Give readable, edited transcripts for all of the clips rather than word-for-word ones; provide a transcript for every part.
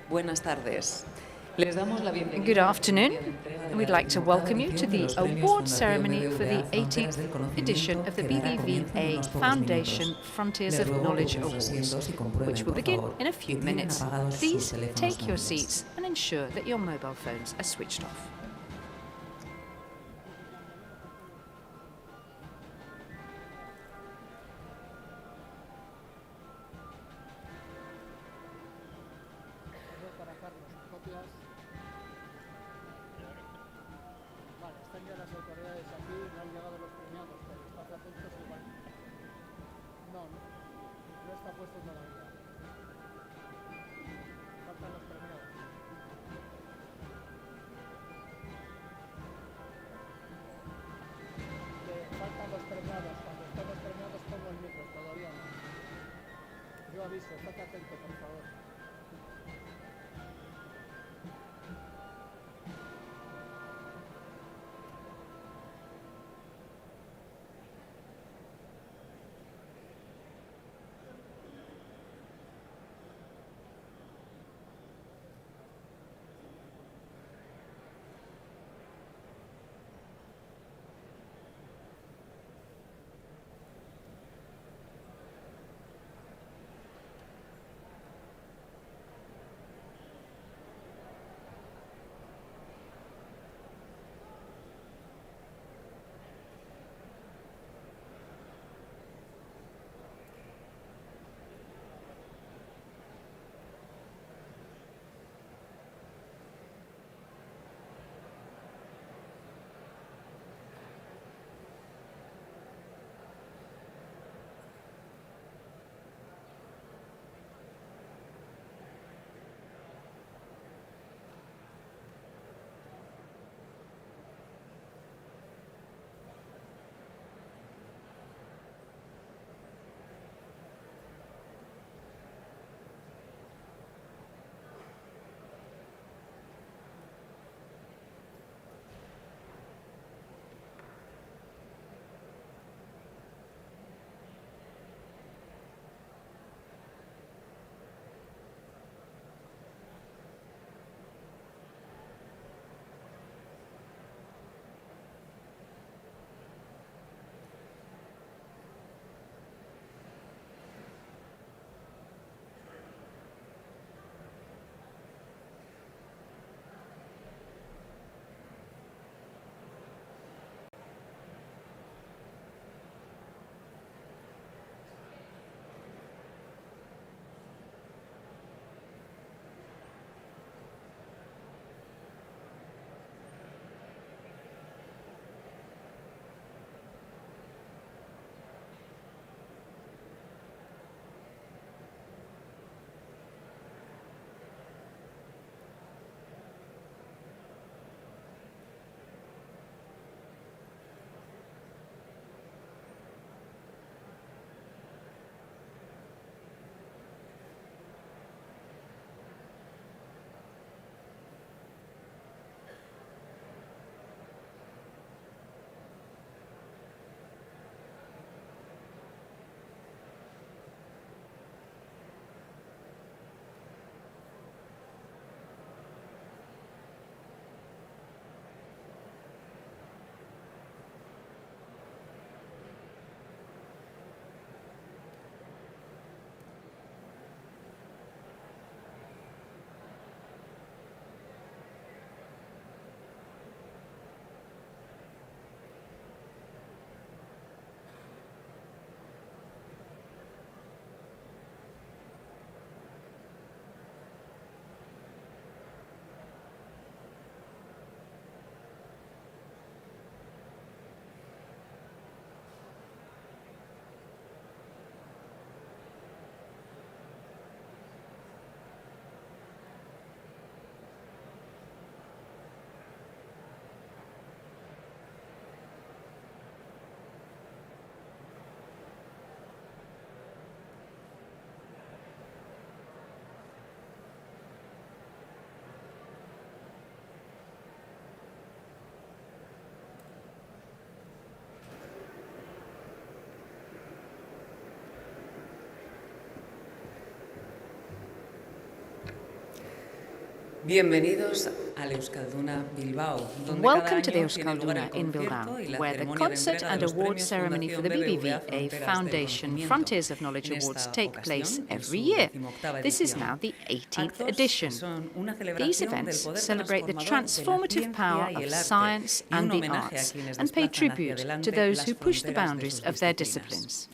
Buenas tardes. Les damos la bienvenida. Good afternoon. We'd like to welcome you to the award ceremony for the 18th edition of the BBVA Foundation Frontiers of Knowledge Awards, which will begin in a few minutes. Please take your seats and ensure that your mobile phones are switched off. Bienvenidos al Euskalduna Bilbao, donde Welcome to cada the año tiene lugar Euskalduna el in concierto Bilbao, y la where the ceremonia de concert entrega de and los award premios ceremony for the Fundación BBVA Fronteras del Foundation Conocimiento. Frontiers of Knowledge En Awards esta take place ocasión, en every su year. 18ª This is edición. now the 18th Actos edition. que son una These celebración del events poder celebrate the transformador de la transformative power ciencia y of el arte science y un and the homenaje a arts, quienes and pay desplazan hacia tribute adelante to those las who push the fronteras de boundaries sus of their disciplinas. disciplines.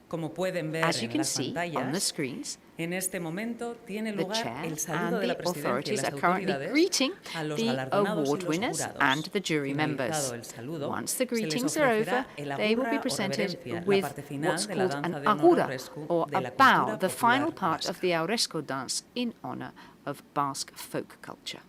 Como pueden ver As you en can las see on the pantallas, screens, en este momento tiene the lugar chair el saludo and de la the presidencia y authorities las are currently autoridades greeting a los the galardonados y award los winners jurados. and the jury members. Finalizado el saludo, Once the se les greetings are over, ofrecerá el they will be agurra o presented reverencia, la with parte final what's de la called an danza de honor agura, aurescu or de a la bow, cultura the final popular part of the auresco dance in honor of Basque folk culture.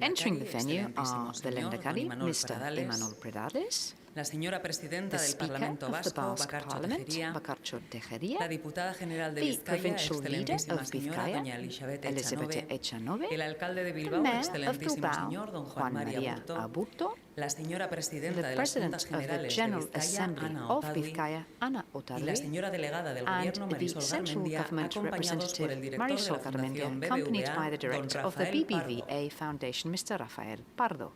Entering the venue are the Lendakari, Mr. Imanol Predades, la señora presidenta the del Speaker Parlamento of the Vasco, Basque Bakartxo Parliament, Tejeria, Bakartxo la Tejeria, diputada general de the Vizcaya, provincial leader excelentísima of señora Vizcaya, doña Elizabeth Elizabeth Echanove, el Echanove, alcalde de the Bilbao, Mayor of excelentísimo Bilbao, señor don Juan María María Aburto, la señora presidenta the de las Juntas President of the Generales de General Vizcaya, Assembly Ana of Otadui, Vizcaya, Ana y la Otadui, señora delegada del and Gobierno, the Marisol Central Garmendia, Government acompañados por el representative director de la Marisol Garmendia, Fundación accompanied by the BBVA, don director of the Rafael Pardo. BBVA Foundation, Mr. Rafael Pardo.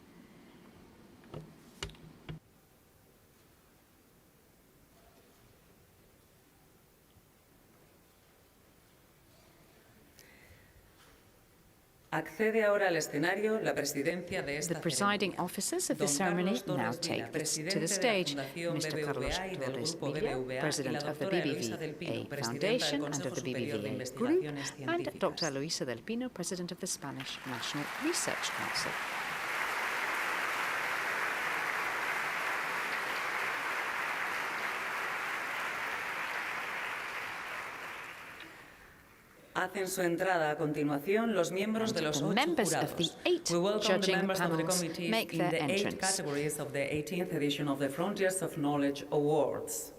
Accede ahora al escenario la presidencia de esta The presiding ceremonia. officers of the Don ceremony Carlos now Torres take Vila, to presidente the stage. de la Fundación Mr. Carlos BBVA y del Torres Grupo Vila, BBVA, President y la of the doctora Luisa del Pino, BBVA presidenta del Foundation and Consejo of the Superior de BBVA Group, Investigaciones and Científicas. Dr. Luisa del Pino, President of the Spanish National Research Council. Hacen su entrada a continuación los miembros de los The 8 members of the jurados. 8 We welcome the judging members of the panels committees make in their the 8 entrance. categories of the 18th edition of the Frontiers of Knowledge Awards.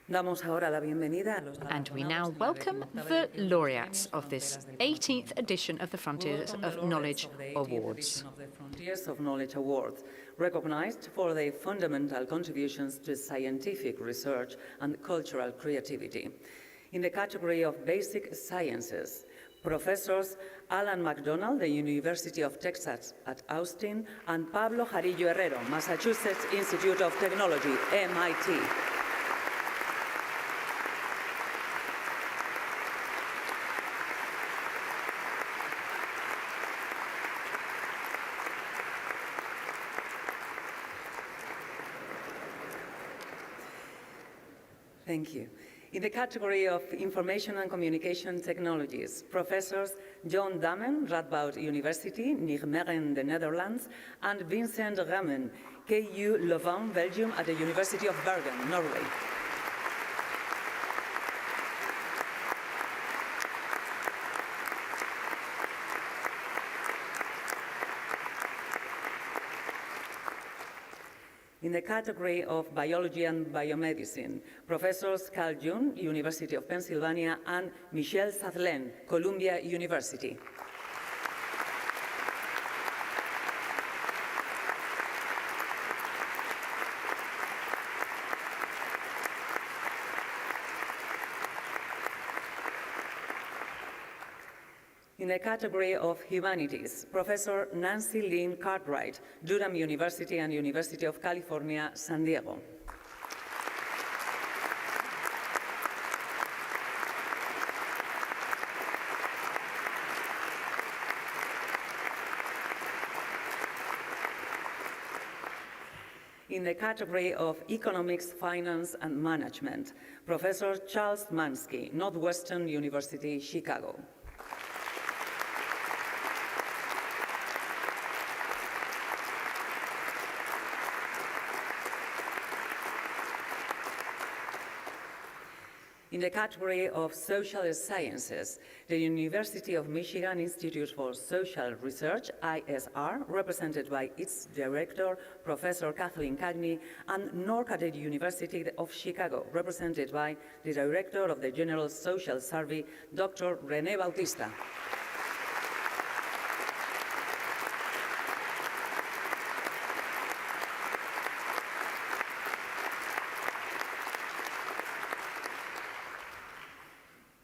Damos ahora la bienvenida a los And we now galardonados de la welcome 18ª the edición de los laureates Premios of this Fronteras del 18th edition of the Frontiers Welcome the of laureates Knowledge of the 18th Awards. edition of the Frontiers of Knowledge Awards, recognized for their fundamental contributions to scientific research and cultural creativity. In the category of basic sciences, Professors Allan MacDonald, the University of Texas at Austin, and Pablo Jarillo-Herrero, Massachusetts Institute of Technology, MIT. Thank you. In the category of Information and Communication Technologies, Professors John Damen, Radboud University, Nijmegen, the Netherlands, and Vincent Ramen, KU Leuven, Belgium, at the University of Bergen, Norway. In the category of Biology and Biomedicine, Professors June, University of Pennsylvania, and Michel Sadelain, Columbia University. In the category of Humanities, Professor Nancy Lynn Cartwright, Durham University and University of California, San Diego. In the category of Economics, Finance and Management, Professor Charles Mansky, Northwestern University, Chicago. In the category of social sciences, the University of Michigan Institute for Social Research, ISR, represented by its director, Professor Kathleen Cagney, and North University of Chicago, represented by the director of the General Social Survey, Dr. René Bautista.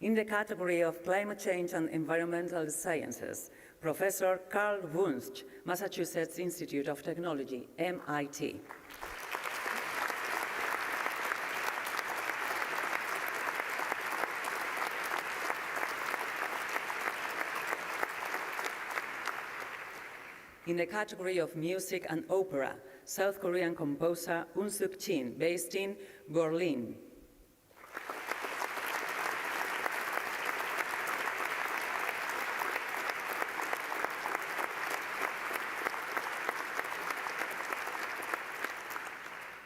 In the category of climate change and environmental sciences, Professor Carl Wunsch, Massachusetts Institute of Technology, MIT. In the category of music and opera, South Korean composer Eun Suk Jin, based in Berlin.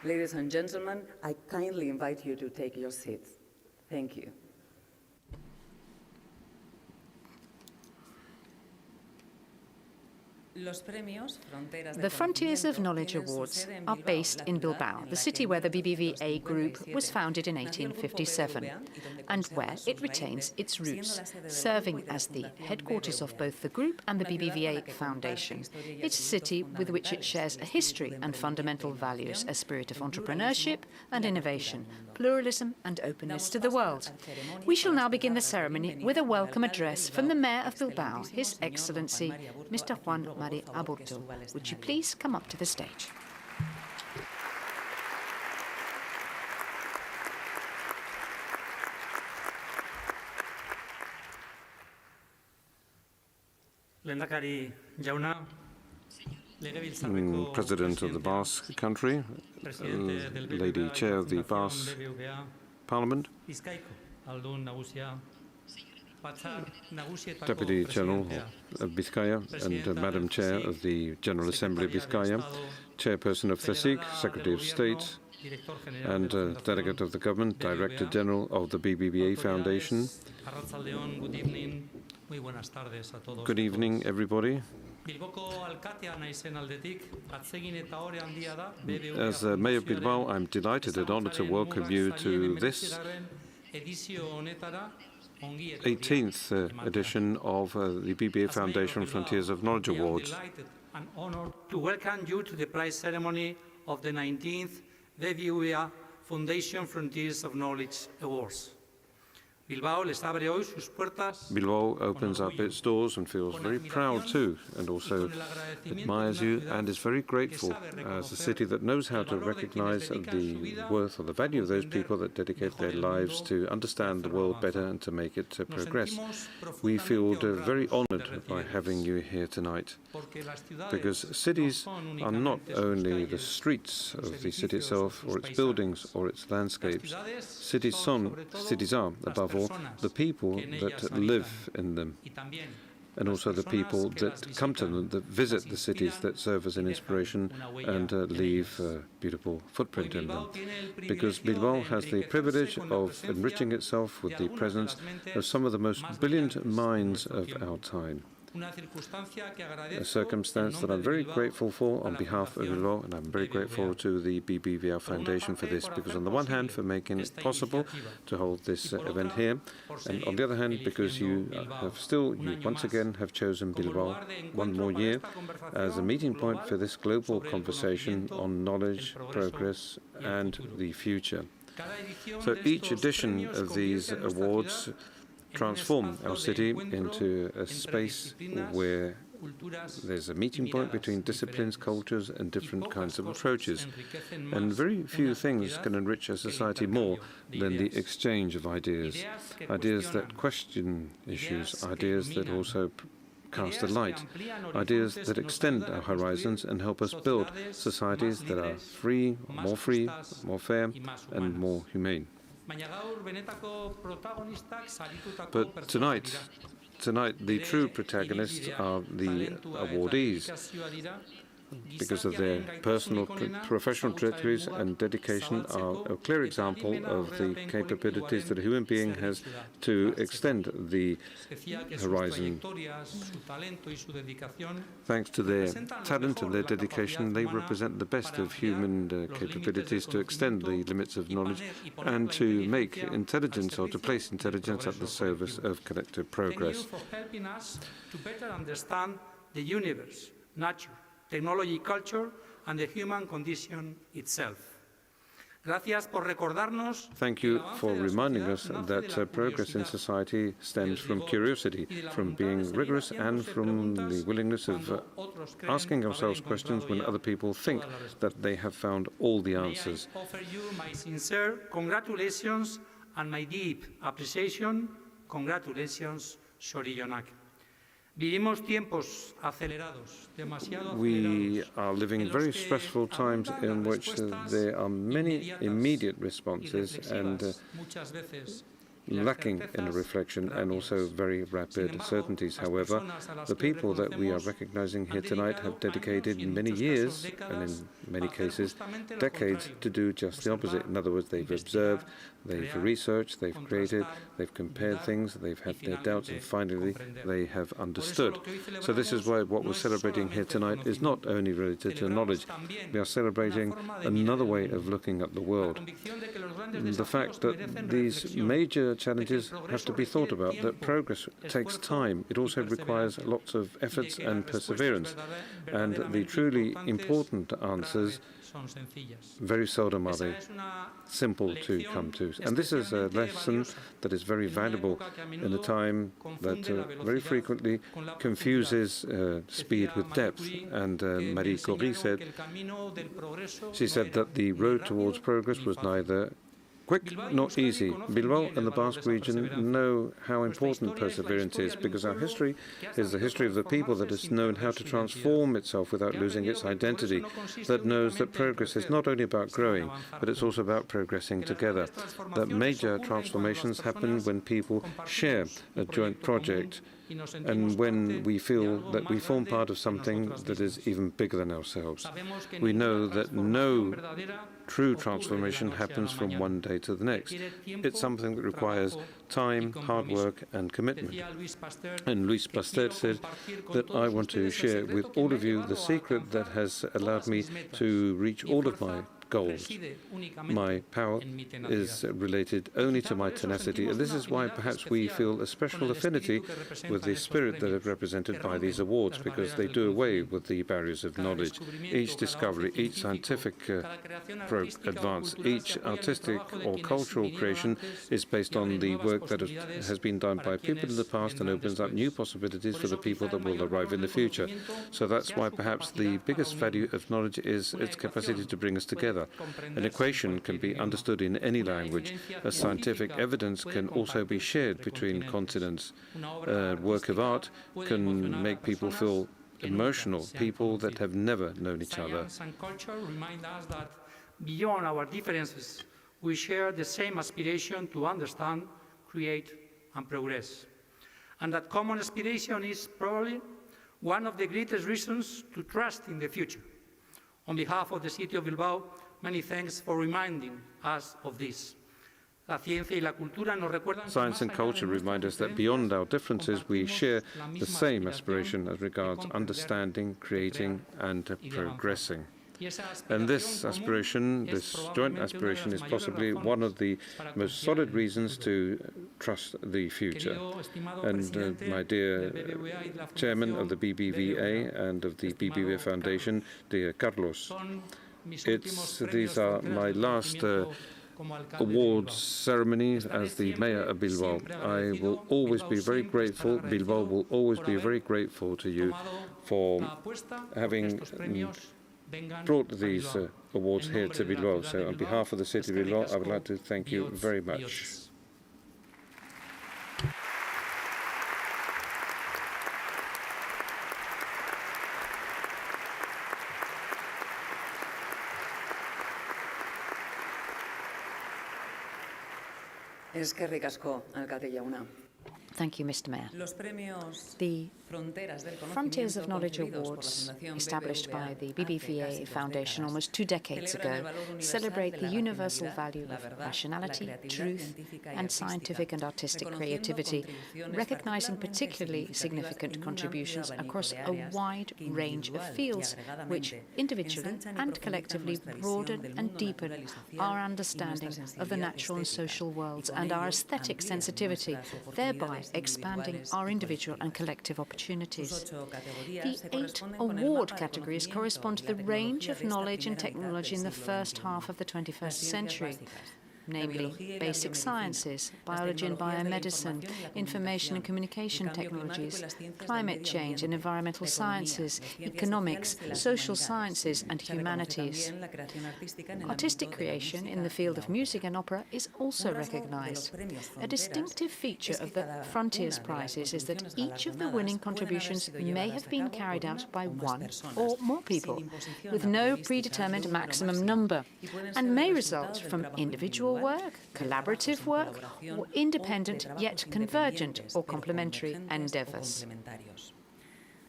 Ladies and gentlemen, I kindly invite you to take your seats. Thank you. The Frontiers of Knowledge Awards are based in Bilbao, the city where the BBVA Group was founded in 1857, and where it retains its roots, serving as the headquarters of both the Group and the BBVA Foundation. It's a city with which it shares a history and fundamental values, a spirit of entrepreneurship and innovation, pluralism and openness to the world. We shall now begin the ceremony with a welcome address from the Mayor of Bilbao, His Excellency, Mr. Juan Mari Aburto. Would you please come up to the stage? President of the Basque Country, Lady Chair of the Basque Parliament, Deputy General of Bizkaia and Madam Chair of the General Assembly of Bizkaia, Chairperson of CSIC, Secretary of State, and Delegate of the Government, Director General of the BBVA Foundation. Good evening, everybody. As Mayor of Bilbao, I'm delighted and honored to welcome you to this 18th edition of the BBVA Foundation Frontiers of Knowledge Awards. And honored to welcome you to the prize ceremony of the 19th BBVA Foundation Frontiers of Knowledge Awards. Bilbao opens up its doors and feels very proud too, and also admires you and is very grateful as a city that knows how to recognize the worth or the value of those people that dedicate their lives to understand the world better and to make it progress. We feel very honored by having you here tonight, because cities are not only the streets of the city itself or its buildings or its landscapes. Cities are, above all, the people that live in them, and also the people that come to them, that visit the cities, that serve as an inspiration and leave a beautiful footprint in them. Because Bilbao has the privilege of enriching itself with the presence of some of the most brilliant minds of our time. A circumstance that I'm very grateful for on behalf of Bilbao, and I'm very grateful to the BBVA Foundation for this, because on the one hand for making it possible to hold this event here, and on the other hand because you once again have chosen Bilbao one more year as a meeting point for this global conversation on knowledge, progress and the future. So each edition of these awards transform our city into a space where there's a meeting point between disciplines, cultures and different kinds of approaches. And very few things can enrich a society more than the exchange of ideas. Ideas that question issues, ideas that also cast a light, ideas that extend our horizons and help us build societies that are free, more fair and more humane. But tonight, the true protagonists are the awardees. because of their personal, professional trajectories and dedication, are a clear example of the capabilities that a human being has to extend the horizon. Thanks to their talent and their dedication, they represent the best of human capabilities to extend the limits of knowledge and to make intelligence, or to place intelligence at the service of collective progress. For helping us to better understand the universe, nature, technology, culture, and the human condition itself. Gracias por recordarnos. Thank you for reminding us that progress in society stems from curiosity, from being rigorous, and from the willingness of asking ourselves questions when other people think that they have found all the answers. May I offer you my sincere congratulations and my deep appreciation. Congratulations, Xorillonak. Vivimos tiempos acelerados, demasiado We acelerados. are living very stressful times in which there are many immediate responses and Muchas veces lacking in a reflection, and also very rapid certainties. However, the people that we are recognizing here tonight have dedicated many years, and in many cases decades, to do just the opposite. In other words, they've observed, they've researched, they've created, they've compared things, they've had their doubts, and finally they have understood. So this is why what we're celebrating here tonight is not only related to knowledge. We are celebrating another way of looking at the world. The fact that these major challenges have to be thought about, that progress takes time. It also requires lots of efforts and perseverance. And the truly important answers, very seldom are they simple to come to. And this is a lesson that is very valuable in a time that very frequently confuses speed with depth. And Marie Curie said, she said that the road towards progress was neither quick nor easy. Bilbao and the Basque region know how important perseverance is, because our history is the history of the people that has known how to transform itself without losing its identity, that knows that progress is not only about growing, but it's also about progressing together, that major transformations happen when people share a joint project, and when we feel that we form part of something that is even bigger than ourselves. We know that no true transformation happens from one day to the next. It's something that requires time, hard work, and commitment. And Luis Pasteur said that I want to share with all of you the secret that has allowed me to reach all of my goals. My power is related only to my tenacity, and this is why perhaps we feel a special affinity with the spirit that is represented by these awards, because they do away with the barriers of knowledge. Each discovery, each scientific advance, each artistic or cultural creation is based on the work that has been done by people in the past and opens up new possibilities for the people that will arrive in the future. So that's why perhaps the biggest value of knowledge is its capacity to bring us together. An equation can be understood in any language. A scientific evidence can also be shared between continents. A work of art can make people feel emotional, people that have never known each other. Science and culture remind us that beyond our differences, we share the same aspiration to understand, create, and progress. And that common aspiration is probably one of the greatest reasons to trust in the future. On behalf of the city of Bilbao, many thanks for reminding us of this. Science and culture remind us that beyond our differences, we share the same aspiration as regards understanding, creating, and progressing. And this aspiration, this joint aspiration, is possibly one of the most solid reasons to trust the future. And my dear chairman of the BBVA and of the BBVA Foundation, dear Carlos, these are my last awards ceremony as the mayor of Bilbao. I will always be very grateful, Bilbao will always be very grateful to you for having brought these awards here to Bilbao. So on behalf of the city of Bilbao, I would like to thank you very much. Eskerrik asko, alkate jauna. Thank you, Mr. Mayor. The Frontiers of Knowledge Awards, established by the BBVA Foundation almost 2 decades ago, celebrate the universal value of rationality, truth, and scientific and artistic creativity, recognizing particularly significant contributions across a wide range of fields, which individually and collectively broaden and deepen our understanding of the natural and social worlds and our aesthetic sensitivity, thereby expanding our individual and collective opportunities. The 8 award categories correspond to the range of knowledge and technology in the first half of the 21st century, namely basic sciences, biology and biomedicine, information and communication technologies, climate change and environmental sciences, economics, social sciences and humanities. Artistic creation in the field of music and opera is also recognized. A distinctive feature of the Frontiers Prizes is that each of the winning contributions may have been carried out by one or more people, with no predetermined maximum number, and may result from individual work, collaborative work, or independent yet convergent or complementary endeavours.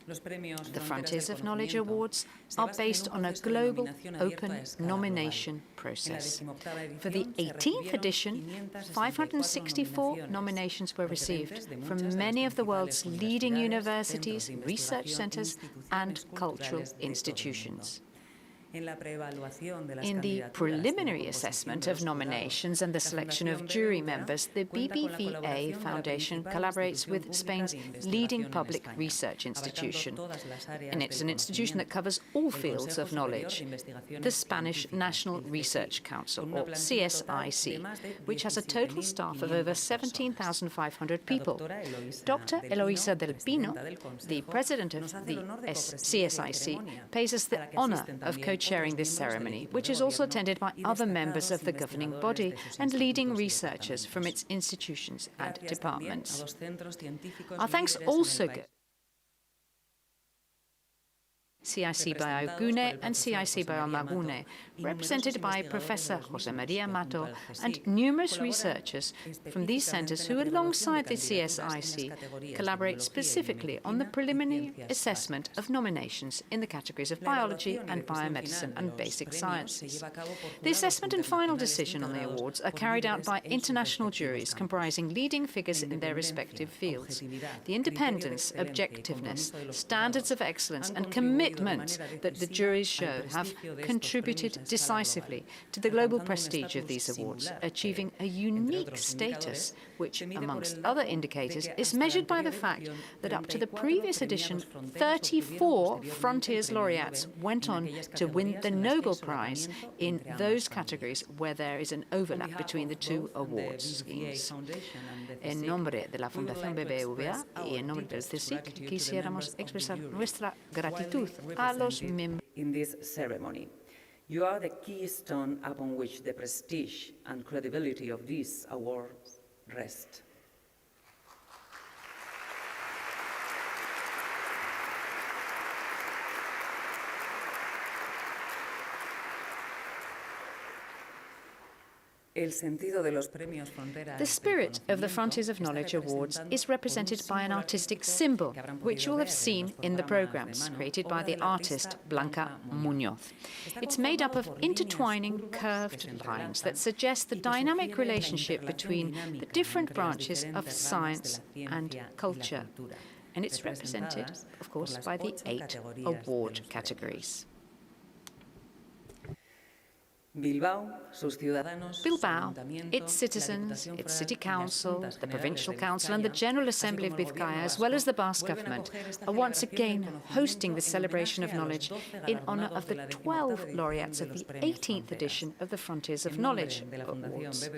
The Frontiers of Knowledge Awards are based on a global, open nomination process. For the 18th edition, 564 nominations were received from many of the world's leading universities, research centres and cultural institutions. In the preliminary assessment of nominations and the selection of jury members, the BBVA Foundation collaborates with Spain's leading public research institution. And it's an institution that covers all fields of knowledge, the Spanish National Research Council, or CSIC, which has a total staff of over 17,500 people. Dr. Eloisa del Pino, the president of the CSIC, pays us the honour of co-chairing this ceremony, which is also attended by other members of the governing body and leading researchers from its institutions and departments. Our thanks also go CIC Biogune and CIC Biomagune, represented by Professor José María Mato and numerous researchers from these centres who, alongside the CSIC, collaborate specifically on the preliminary assessment of nominations in the categories of biology and biomedicine and basic sciences. The assessment and final decision on the awards are carried out by international juries comprising leading figures in their respective fields. The independence, objectiveness, standards of excellence and commitment that the juries show have contributed decisively to the global prestige of these awards, achieving a unique status which, amongst other indicators, is measured by the fact that up to the previous edition, 34 Frontiers laureates went on to win the Nobel Prize in those categories where there is an overlap between the two award schemes. En nombre de la Fundación BBVA y en nombre del CSIC, quisiéramos expresar nuestra gratitud a los miembros. In this ceremony, you are the keystone upon which the prestige and credibility of these awards rest. The spirit of the Frontiers of Knowledge Awards is represented by an artistic symbol, which you will have seen in the programmes, created by the artist Blanca Muñoz. It's made up of intertwining curved lines that suggest the dynamic relationship between the different branches of science and culture. And it's represented, of course, by the 8 award categories. Bilbao, its citizens, its city council, the provincial council and the General Assembly of Vizcaya, as well as the Basque government, are once again hosting the celebration of knowledge in honour of the 12 laureates of the 18th edition of the Frontiers of Knowledge Awards.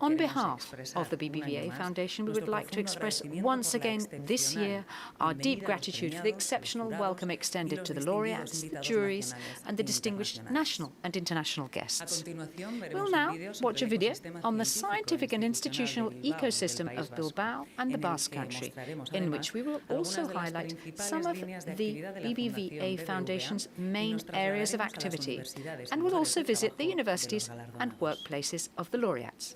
On behalf of the BBVA Foundation, we would like to express once again this year our deep gratitude for the exceptional welcome extended to the laureates, the juries and the distinguished national and international guests. We'll now watch a video on the scientific and institutional ecosystem of Bilbao and the Basque Country, in which we will also highlight some of the BBVA Foundation's main areas of activity, and will also visit the universities and workplaces of the laureates.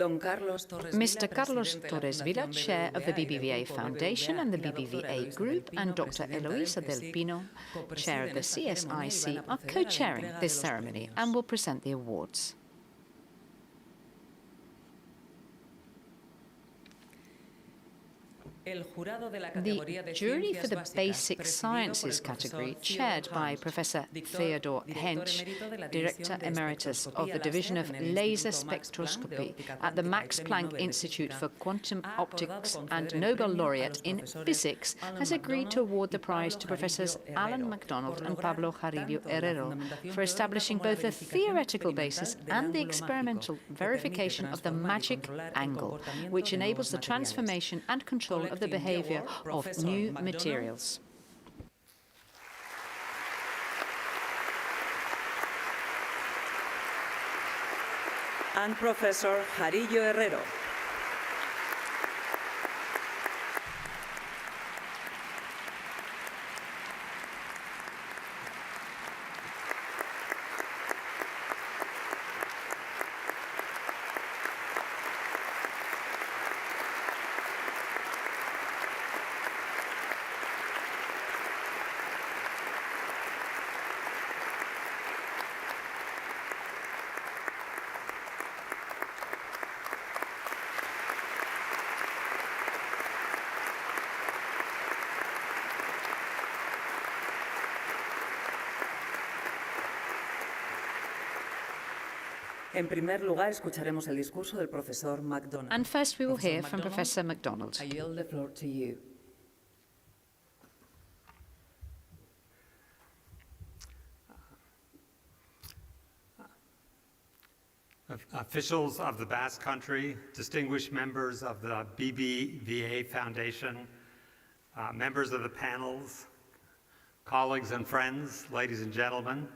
Mr. Carlos Torres Vila, Chair of the BBVA Foundation and the BBVA Group, and Dr. Eloisa del Pino, Chair of the CSIC, are co-chairing this ceremony and will present the awards. The jury for the Basic Sciences category, chaired by Professor Theodor Hensch, Director Emeritus of the Division of Laser Spectroscopy at the Max Planck Institute for Quantum Optics and Nobel Laureate in Physics, has agreed to award the prize to Professors Allan, MacDonald and Pablo Jarillo-Herrero for establishing both the theoretical basis and the experimental verification of the magic angle, which enables the transformation and control of the behavior of new materials. And Professor Jarillo-Herrero. En primer lugar, escucharemos el discurso del profesor MacDonald. And first we will hear from Professor MacDonald. I yield the floor to you. Officials of the Basque Country, distinguished members of the BBVA Foundation, members of the panels, colleagues and friends, ladies and gentlemen,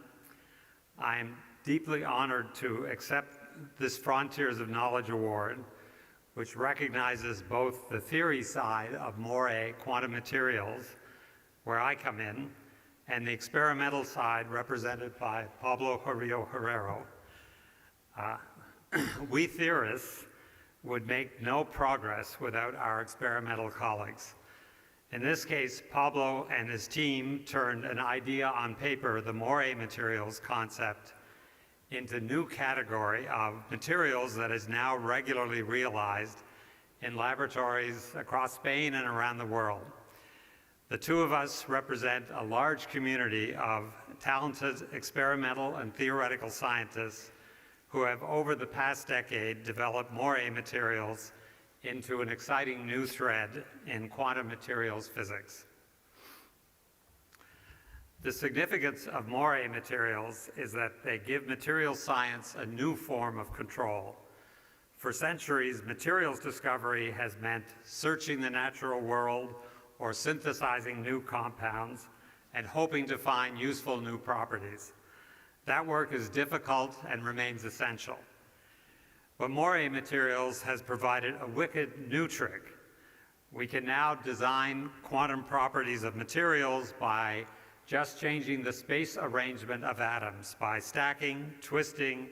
I am deeply honored to accept this Frontiers of Knowledge Award, which recognizes both the theory side of Moray quantum materials, where I come in, and the experimental side represented by Pablo Jarillo-Herrero. We theorists would make no progress without our experimental colleagues. In this case, Pablo and his team turned an idea on paper, the Moray materials concept, into new category of materials that is now regularly realized in laboratories across Spain and around the world. The two of us represent a large community of talented experimental and theoretical scientists who have over the past decade developed Moray materials into an exciting new thread in quantum materials physics. The significance of Moray materials is that they give materials science a new form of control. For centuries, materials discovery has meant searching the natural world or synthesizing new compounds and hoping to find useful new properties. That work is difficult and remains essential. But Moray materials has provided a wicked new trick. We can now design quantum properties of materials by just changing the space arrangement of atoms by stacking, twisting,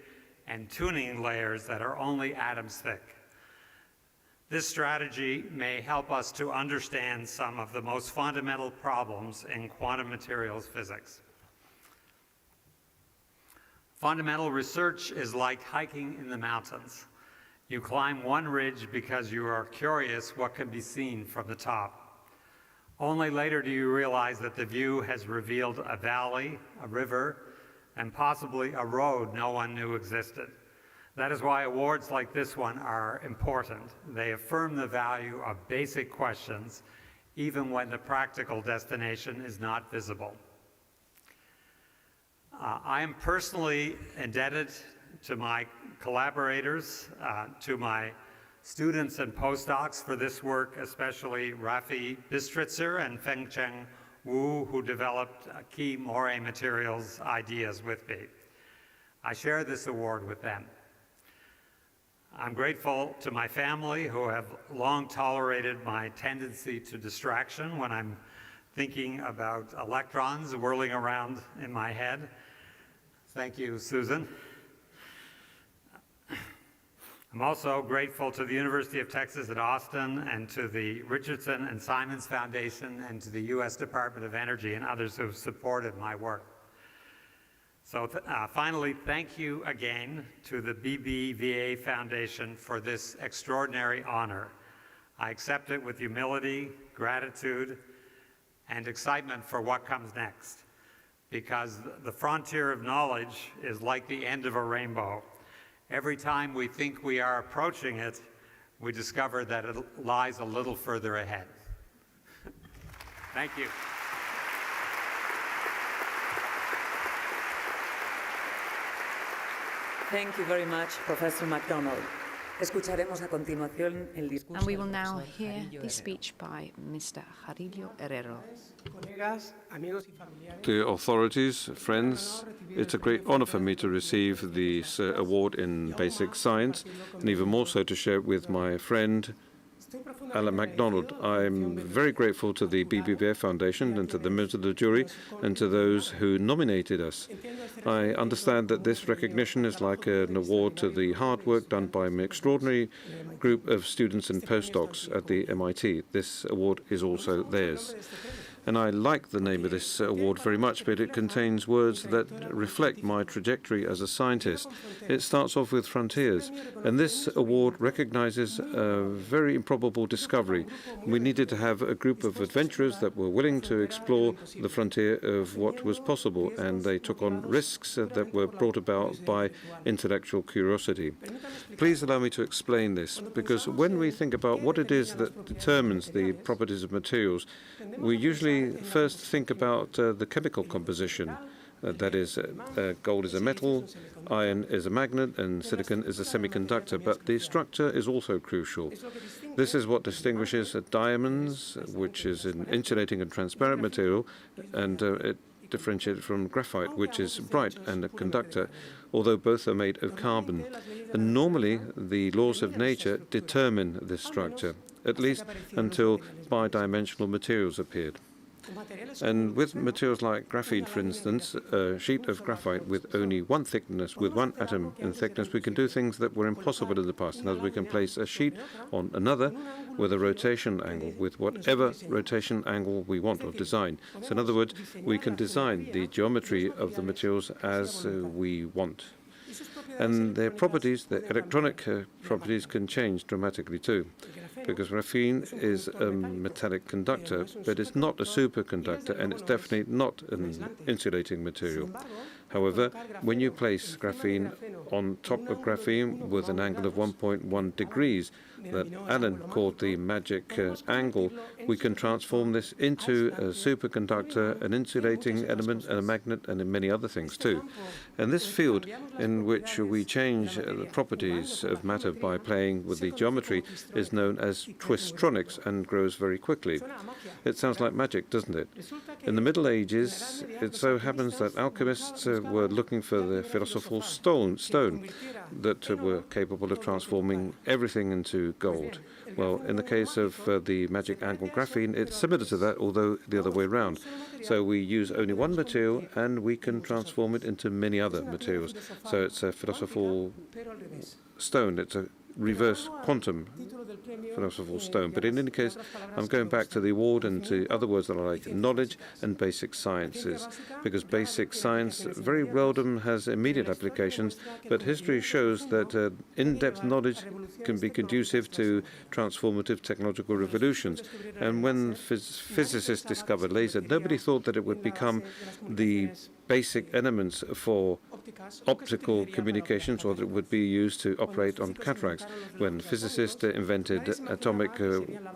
and tuning layers that are only atoms thick. This strategy may help us to understand some of the most fundamental problems in quantum materials physics. Fundamental research is like hiking in the mountains. You climb one ridge because you are curious what can be seen from the top. Only later do you realize that the view has revealed a valley, a river, and possibly a road no one knew existed. That is why awards like this one are important. They affirm the value of basic questions, even when the practical destination is not visible. I am personally indebted to my collaborators, to my students and postdocs for this work, especially Rafi Bistritzer and Fengcheng Wu, who developed key Moray materials ideas with me. I share this award with them. I'm grateful to my family, who have long tolerated my tendency to distraction when I'm thinking about electrons whirling around in my head. Thank you, Susan. I'm also grateful to the University of Texas at Austin and to the Richardson and Simons Foundation and to the U.S. Department of Energy and others who have supported my work. So finally, thank you again to the BBVA Foundation for this extraordinary honor. I accept it with humility, gratitude, and excitement for what comes next, because the frontier of knowledge is like the end of a rainbow. Every time we think we are approaching it, we discover that it lies a little further ahead. Thank you. Thank you very much, Professor MacDonald. Escucharemos a continuación el discurso. And we will now hear the speech by Mr. Jarillo-Herrero. To authorities, friends, it's a great honor for me to receive this award in basic science, and even more so to share it with my friend, Allan MacDonald. I'm very grateful to the BBVA Foundation and to the members of the jury and to those who nominated us. I understand that this recognition is like an award to the hard work done by an extraordinary group of students and postdocs at the MIT. This award is also theirs. And I like the name of this award very much, but it contains words that reflect my trajectory as a scientist. It starts off with frontiers, and this award recognizes a very improbable discovery. We needed to have a group of adventurers that were willing to explore the frontier of what was possible, and they took on risks that were brought about by intellectual curiosity. Please allow me to explain this, because when we think about what it is that determines the properties of materials, we usually first think about the chemical composition. That is, gold is a metal, iron is a magnet, and silicon is a semiconductor. But the structure is also crucial. This is what distinguishes diamonds, which is an insulating and transparent material, and it differentiated from graphite, which is bright and a conductor, although both are made of carbon. And normally, the laws of nature determine this structure, at least until bidimensional materials appeared. And with materials like graphene, for instance, a sheet of graphite with only one thickness, with one atom in thickness, we can do things that were impossible in the past. In other words, we can place a sheet on another with a rotation angle, with whatever rotation angle we want or design. So in other words, we can design the geometry of the materials as we want. And their properties, their electronic properties, can change dramatically too, because graphene is a metallic conductor, but it's not a superconductor, and it's definitely not an insulating material. However, when you place graphene on top of graphene with an angle of 1.1 degrees, that Allan called the magic angle, we can transform this into a superconductor, an insulating element, and a magnet, and in many other things too. And this field in which we change the properties of matter by playing with the geometry is known as twistronics and grows very quickly. It sounds like magic, doesn't it? In the Middle Ages, it so happens that alchemists were looking for the philosophical stone that were capable of transforming everything into gold. Well, in the case of the magic angle graphene, it's similar to that, although the other way around. So we use only one material and we can transform it into many other materials. So it's a philosophical stone. It's a reverse quantum philosophical stone. But in any case, I'm going back to the award and to other words that I like, knowledge and basic sciences, because basic science very seldom has immediate applications, but history shows that in-depth knowledge can be conducive to transformative technological revolutions. And when physicists discovered laser, nobody thought that it would become the basic elements for optical communications, or that it would be used to operate on cataracts. When physicists invented atomic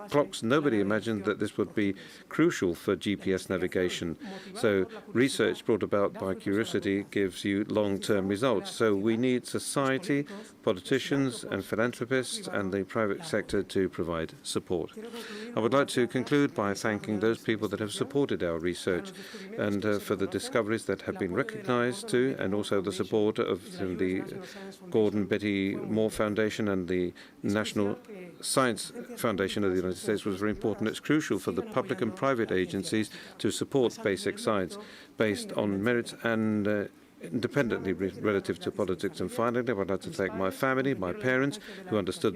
clocks, nobody imagined that this would be crucial for GPS navigation. So research brought about by curiosity gives you long-term results. So we need society, politicians and philanthropists and the private sector to provide support. I would like to conclude by thanking those people that have supported our research and for the discoveries that have been recognized too, and also the support of the Gordon Betty Moore Foundation and the National Science Foundation of the United States was very important. It's crucial for the public and private agencies to support basic science based on merit and independently relative to politics. And finally, I would like to thank my family, my parents, who understood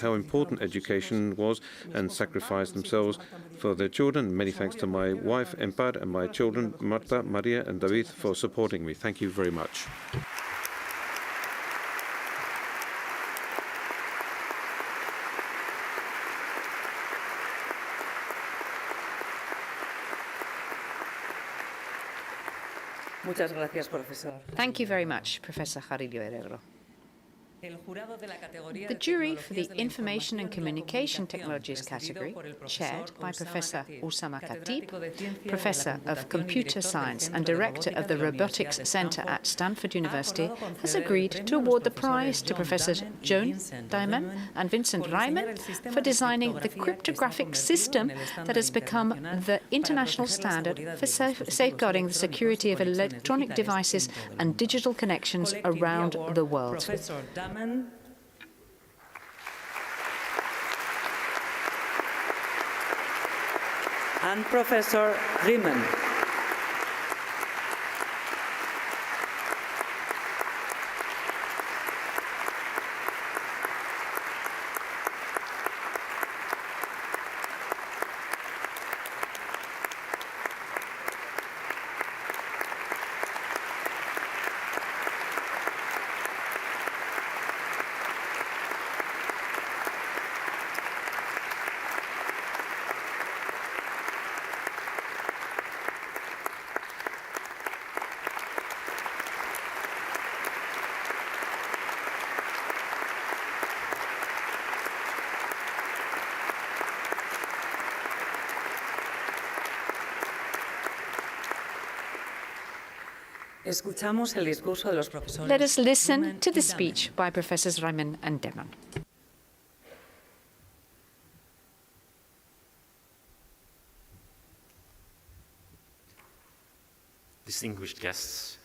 how important education was and sacrificed themselves for their children. Many thanks to my wife, Empar, and my children, Marta, Maria, and David, for supporting me. Thank you very much. Muchas gracias, profesor. Thank you very much, Professor Jarillo-Herrero. The jury for the Information and Communication Technologies category, chaired by Professor Oussama Khatib, Professor of Computer Science and Director of the Robotics Center at Stanford University, has agreed to award the prize to Professors June and Vincent Reimann for designing the cryptographic system that has become the international standard for safeguarding the security of electronic devices and digital connections around the world. And Professor Riemann. Escuchamos el discurso de los profesores. Let us listen to the speech by Professors Reimann and Demann. Distinguished guests,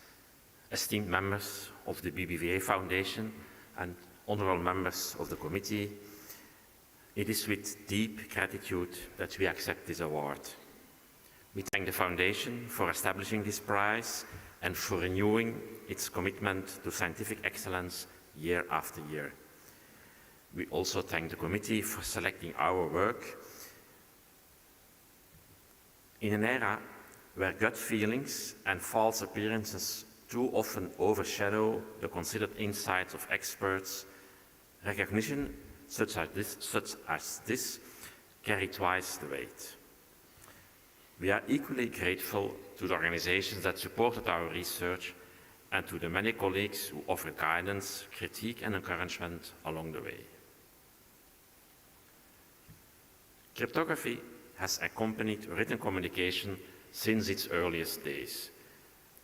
esteemed members of the BBVA Foundation, and honorable members of the committee, it is with deep gratitude that we accept this award. We thank the Foundation for establishing this prize and for renewing its commitment to scientific excellence year after year. We also thank the committee for selecting our work. In an era where gut feelings and false appearances too often overshadow the considered insights of experts, recognition such as this carry twice the weight. We are equally grateful to the organizations that supported our research and to the many colleagues who offered guidance, critique and encouragement along the way. Cryptography has accompanied written communication since its earliest days.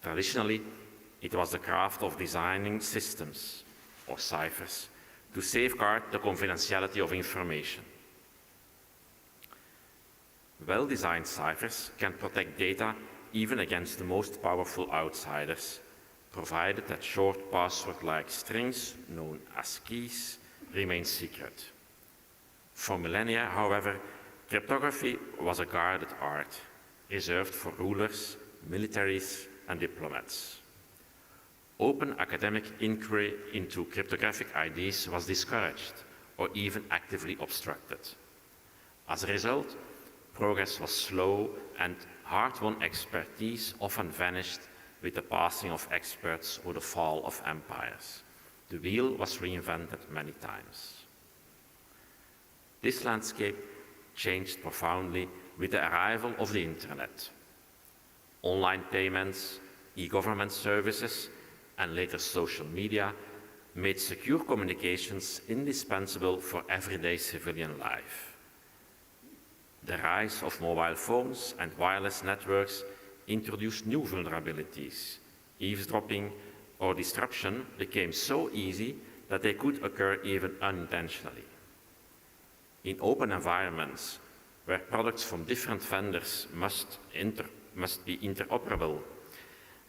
Traditionally, it was the craft of designing systems, or ciphers, to safeguard the confidentiality of information. Well-designed ciphers can protect data even against the most powerful outsiders, provided that short password-like strings, known as keys, remain secret. For millennia, however, cryptography was a guarded art, reserved for rulers, militaries, and diplomats. Open academic inquiry into cryptographic ideas was discouraged or even actively obstructed. As a result, progress was slow and hard-won expertise often vanished with the passing of experts or the fall of empires. The wheel was reinvented many times. This landscape changed profoundly with the arrival of the Internet. Online payments, e-government services, and later social media made secure communications indispensable for everyday civilian life. The rise of mobile phones and wireless networks introduced new vulnerabilities. Eavesdropping or disruption became so easy that they could occur even unintentionally. In open environments, where products from different vendors must be interoperable,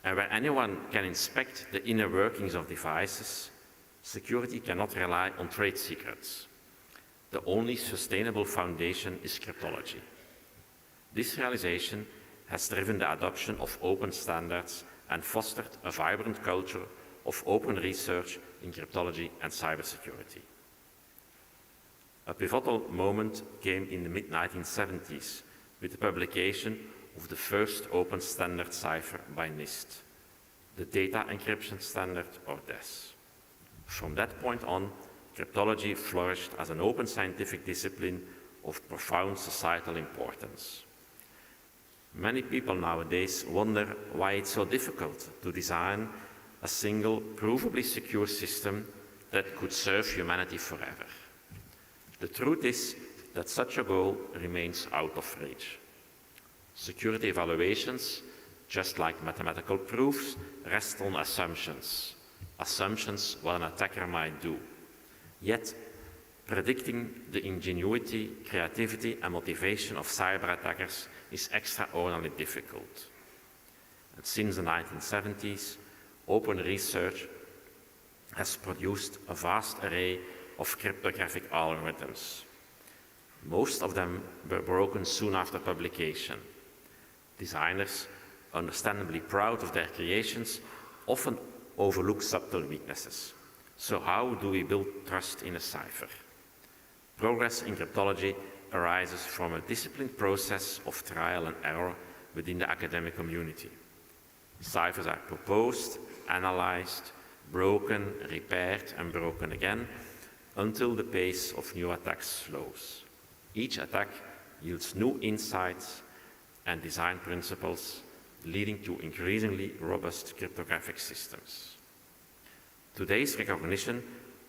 and where anyone can inspect the inner workings of devices, security cannot rely on trade secrets. The only sustainable foundation is cryptology. This realization has driven the adoption of open standards and fostered a vibrant culture of open research in cryptology and cybersecurity. A pivotal moment came in the mid-1970s with the publication of the first open standard cipher by NIST, the Data Encryption Standard, or DES. From that point on, cryptology flourished as an open scientific discipline of profound societal importance. Many people nowadays wonder why it's so difficult to design a single, provably secure system that could serve humanity forever. The truth is that such a goal remains out of reach. Security evaluations, just like mathematical proofs, rest on assumptions. Assumptions what an attacker might do. Yet, predicting the ingenuity, creativity, and motivation of cyber attackers is extraordinarily difficult. And since the 1970s, open research has produced a vast array of cryptographic algorithms. Most of them were broken soon after publication. Designers, understandably proud of their creations, often overlook subtle weaknesses. So how do we build trust in a cipher? Progress in cryptology arises from a disciplined process of trial and error within the academic community. Ciphers are proposed, analyzed, broken, repaired, and broken again until the pace of new attacks slows. Each attack yields new insights and design principles, leading to increasingly robust cryptographic systems. Today's recognition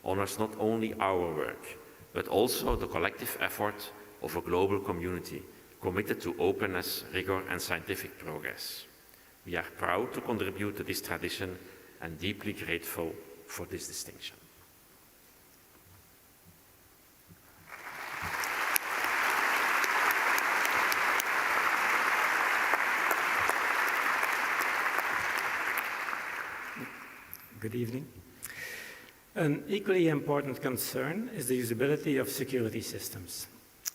honors not only our work, but also the collective effort of a global community committed to openness, rigor, and scientific progress. We are proud to contribute to this tradition and deeply grateful for this distinction. Good evening. An equally important concern is the usability of security systems.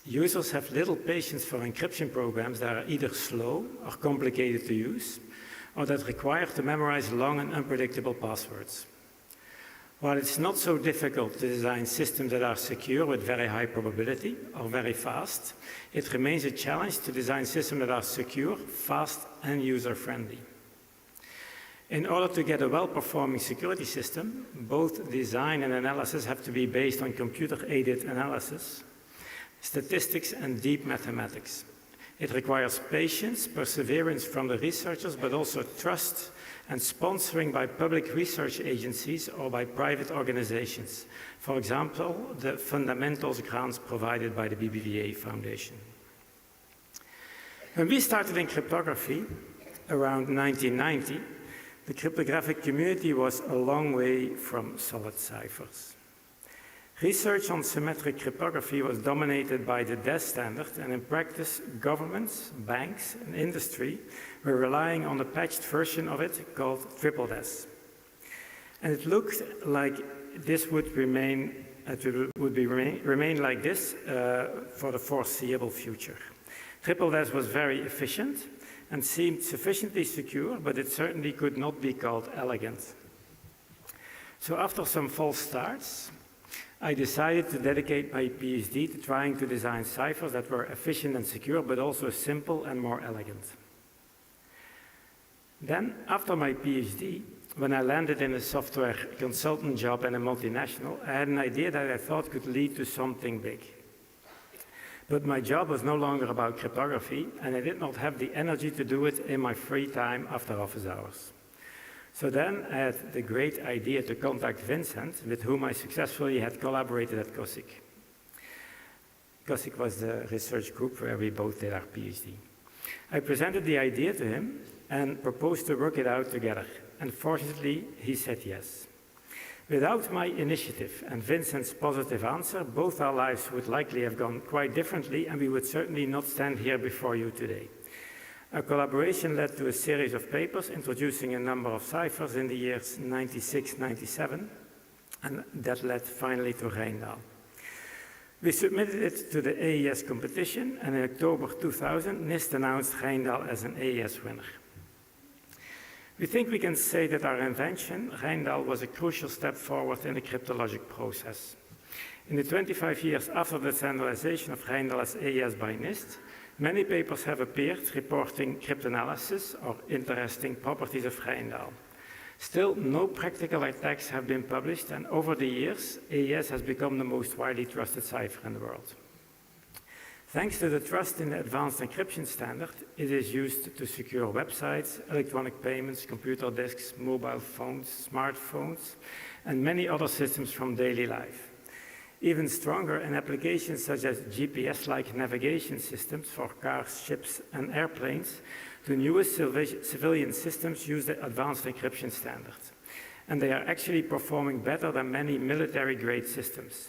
Users have little patience for encryption programs that are either slow or complicated to use, or that require to memorize long and unpredictable passwords. While it's not so difficult to design systems that are secure with very high probability or very fast, it remains a challenge to design systems that are secure, fast, and user-friendly. In order to get a well-performing security system, both design and analysis have to be based on computer-aided analysis, statistics, and deep mathematics. It requires patience, perseverance from the researchers, but also trust and sponsoring by public research agencies or by private organizations. For example, the fundamentals grants provided by the BBVA Foundation. When we started in cryptography around 1990, the cryptographic community was a long way from solid ciphers. Research on symmetric cryptography was dominated by the DES standard, and in practice, governments, banks, and industry were relying on the patched version of it called triple DES. And it looked like this would remain like this for the foreseeable future. Triple DES was very efficient and seemed sufficiently secure, but it certainly could not be called elegant. So after some false starts, I decided to dedicate my PhD to trying to design ciphers that were efficient and secure, but also simple and more elegant. Then, after my PhD, when I landed in a software consultant job in a multinational, I had an idea that I thought could lead to something big. But my job was no longer about cryptography, and I did not have the energy to do it in my free time after office hours. So then I had the great idea to contact Vincent, with whom I successfully had collaborated at COSIC. COSIC was the research group where we both did our PhD. I presented the idea to him and proposed to work it out together. And fortunately, he said yes. Without my initiative and Vincent's positive answer, both our lives would likely have gone quite differently, and we would certainly not stand here before you today. Our collaboration led to a series of papers introducing a number of ciphers in the years 96, 97, and that led finally to Rijndael. We submitted it to the AES competition, and in October 2000, NIST announced Rijndael as an AES winner. We think we can say that our invention, Rijndal, was a crucial step forward in the cryptologic process. In the 25 years after the standardization of Rijndal as AES by NIST, many papers have appeared reporting cryptanalysis or interesting properties of Rijndal. Still, no practical attacks have been published, and over the years, AES has become the most widely trusted cipher in the world. Thanks to the trust in the advanced encryption standard, it is used to secure websites, electronic payments, computer disks, mobile phones, smartphones, and many other systems from daily life. Even stronger in applications such as GPS-like navigation systems for cars, ships, and airplanes, the newest civilian systems use the advanced encryption standard. And they are actually performing better than many military-grade systems.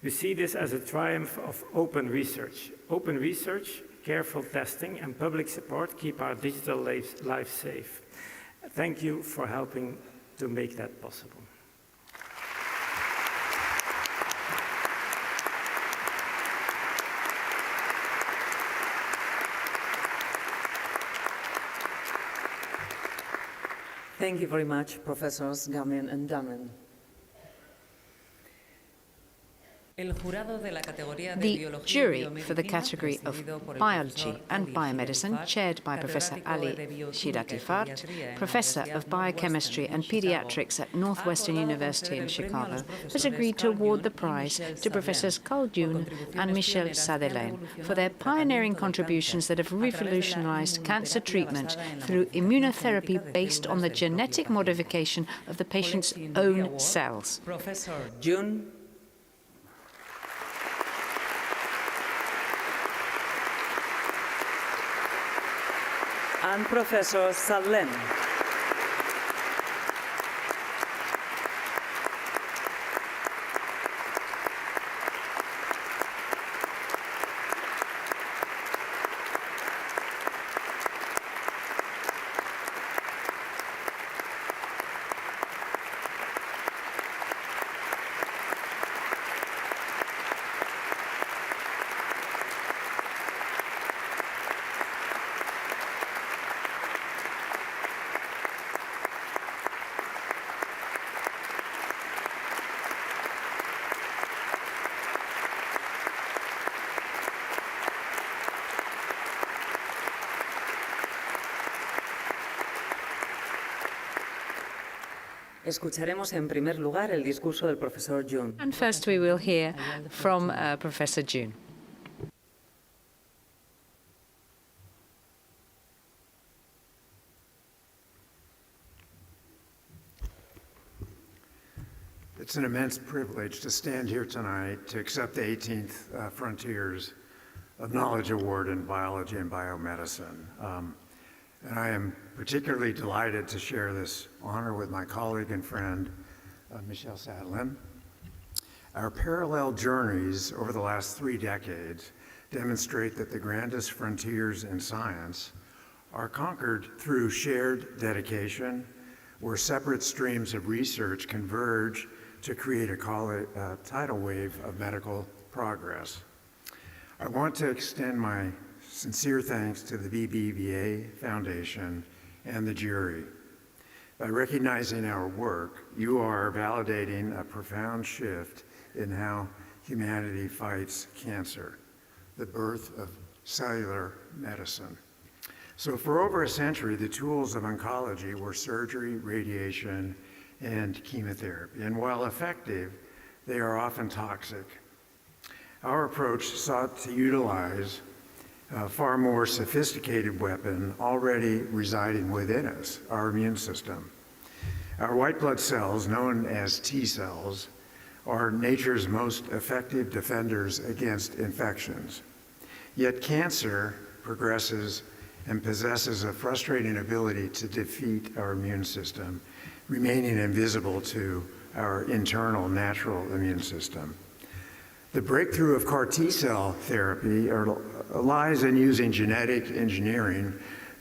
We see this as a triumph of open research. Open research, careful testing, and public support keep our digital lives safe. Thank you for helping to make that possible. Thank you very much, Professors Gamin and Dunnan. The jury for the category of biology and biomedicine, chaired by Professor Ali Shiratifart, Professor of Biochemistry and Pediatrics at Northwestern University in Chicago, has agreed to award the prize to Professors June and Michel Sadelain for their pioneering contributions that have revolutionized cancer treatment through immunotherapy based on the genetic modification of the patient's own cells. Professor June and Professor Sadelain. Escucharemos en primer lugar el discurso del profesor June. And first we will hear from Professor June. It's an immense privilege to stand here tonight to accept the 18th Frontiers of Knowledge Award in Biology and Biomedicine. And I am particularly delighted to share this honor with my colleague and friend, Michel Sadelain. Our parallel journeys over the last 3 decades demonstrate that the grandest frontiers in science are conquered through shared dedication, where separate streams of research converge to create a tidal wave of medical progress. I want to extend my sincere thanks to the BBVA Foundation and the jury. By recognizing our work, you are validating a profound shift in how humanity fights cancer, the birth of cellular medicine. So for over a century, the tools of oncology were surgery, radiation, and chemotherapy. And while effective, they are often toxic. Our approach sought to utilize a far more sophisticated weapon already residing within us, our immune system. Our white blood cells, known as T cells, are nature's most effective defenders against infections. Yet cancer progresses and possesses a frustrating ability to defeat our immune system, remaining invisible to our internal natural immune system. The breakthrough of CAR T-cell therapy lies in using genetic engineering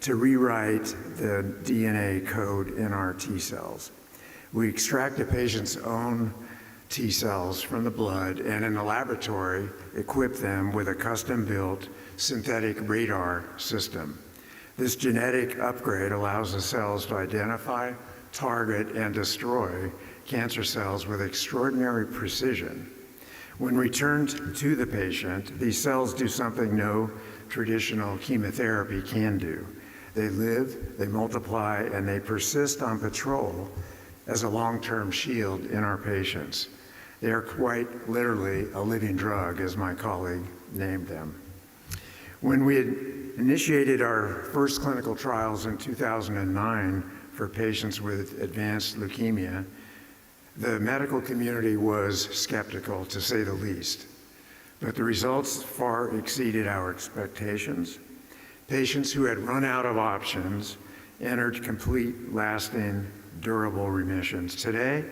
to rewrite the DNA code in our T cells. We extract a patient's own T cells from the blood and in the laboratory equip them with a custom-built synthetic radar system. This genetic upgrade allows the cells to identify, target, and destroy cancer cells with extraordinary precision. When returned to the patient, these cells do something no traditional chemotherapy can do. They live, they multiply, and they persist on patrol as a long-term shield in our patients. They are quite literally a living drug, as my colleague named them. When we had initiated our first clinical trials in 2009 for patients with advanced leukemia, the medical community was skeptical, to say the least. But the results far exceeded our expectations. Patients who had run out of options entered complete, lasting, durable remissions. Today,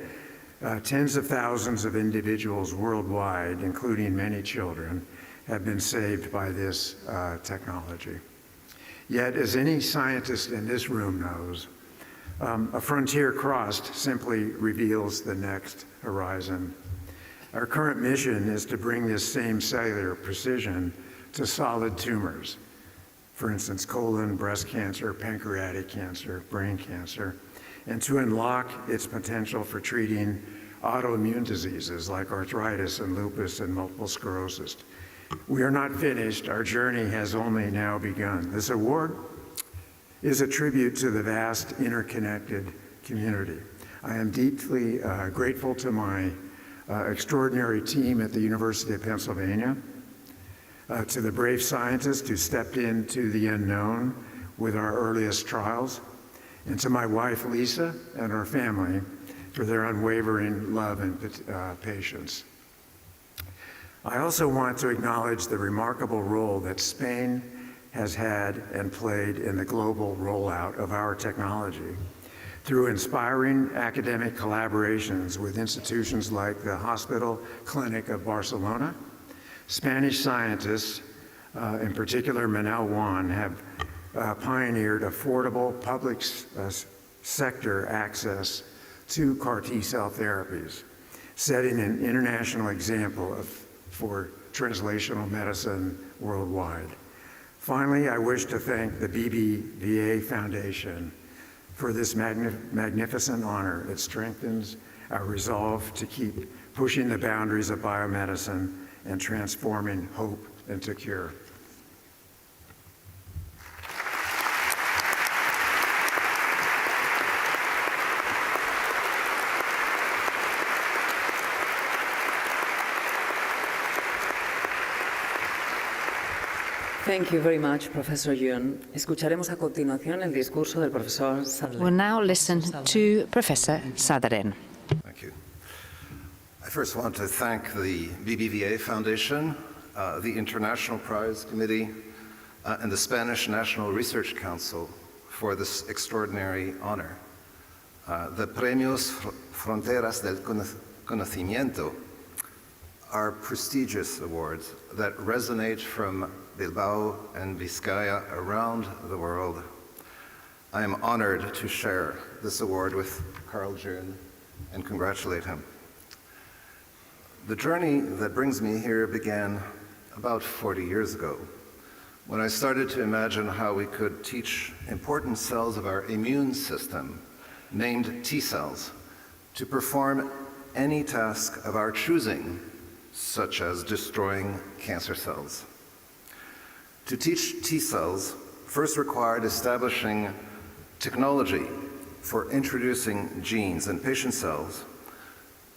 tens of thousands of individuals worldwide, including many children, have been saved by this technology. Yet, as any scientist in this room knows, a frontier crossed simply reveals the next horizon. Our current mission is to bring this same cellular precision to solid tumors. For instance, colon, breast cancer, pancreatic cancer, brain cancer, and to unlock its potential for treating autoimmune diseases like arthritis and lupus and multiple sclerosis. We are not finished. Our journey has only now begun. This award is a tribute to the vast interconnected community. I am deeply grateful to my extraordinary team at the University of Pennsylvania, to the brave scientists who stepped into the unknown with our earliest trials, and to my wife, Lisa, and our family for their unwavering love and patience. I also want to acknowledge the remarkable role that Spain has had and played in the global rollout of our technology through inspiring academic collaborations with institutions like the Hospital Clinic of Barcelona. Spanish scientists, in particular Manel Juan, have pioneered affordable public sector access to CAR T-cell therapies, setting an international example for translational medicine worldwide. Finally, I wish to thank the BBVA Foundation for this magnificent honor. It strengthens our resolve to keep pushing the boundaries of biomedicine and transforming hope into cure. Thank you very much, Professor June. Escucharemos a continuación el discurso del profesor Sadelain. We'll now listen to Professor Sadelain. Thank you. I first want to thank the BBVA Foundation, the International Prize Committee, and the Spanish National Research Council for this extraordinary honor. The Premios Fronteras del Conocimiento are prestigious awards that resonate from Bilbao and Vizcaya around the world. I am honored to share this award with Carl June and congratulate him. The journey that brings me here began about 40 years ago, when I started to imagine how we could teach important cells of our immune system, named T cells, to perform any task of our choosing, such as destroying cancer cells. To teach T cells first required establishing technology for introducing genes in patient cells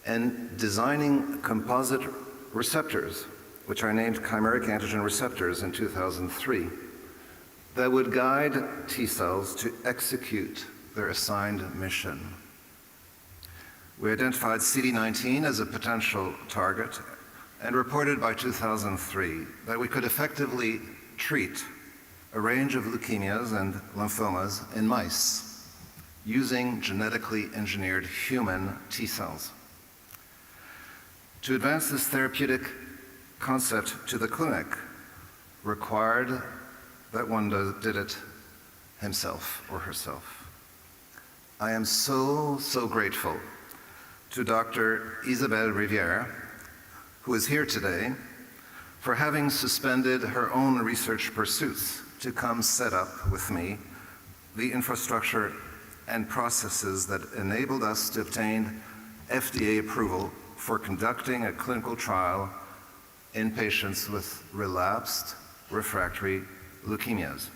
and designing composite receptors, which I named chimeric antigen receptors in 2003, that would guide T cells to execute their assigned mission. We identified CD19 as a potential target and reported by 2003 that we could effectively treat a range of leukemias and lymphomas in mice using genetically engineered human T cells. To advance this therapeutic concept to the clinic required that one did it himself or herself. I am so grateful to Dr. Isabelle Rivière, who is here today, for having suspended her own research pursuits to come set up with me the infrastructure and processes that enabled us to obtain FDA approval for conducting a clinical trial in patients with relapsed refractory leukemias.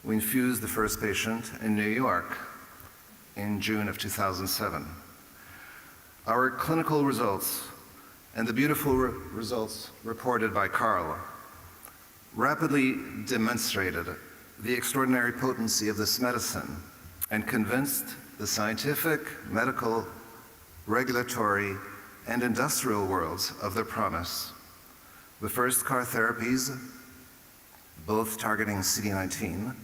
We infused the first patient in New York in June of 2007. Our clinical results and the beautiful results reported by Carl rapidly demonstrated the extraordinary potency of this medicine and convinced the scientific, medical, regulatory, and industrial worlds of their promise. The first CAR therapies, both targeting CD19,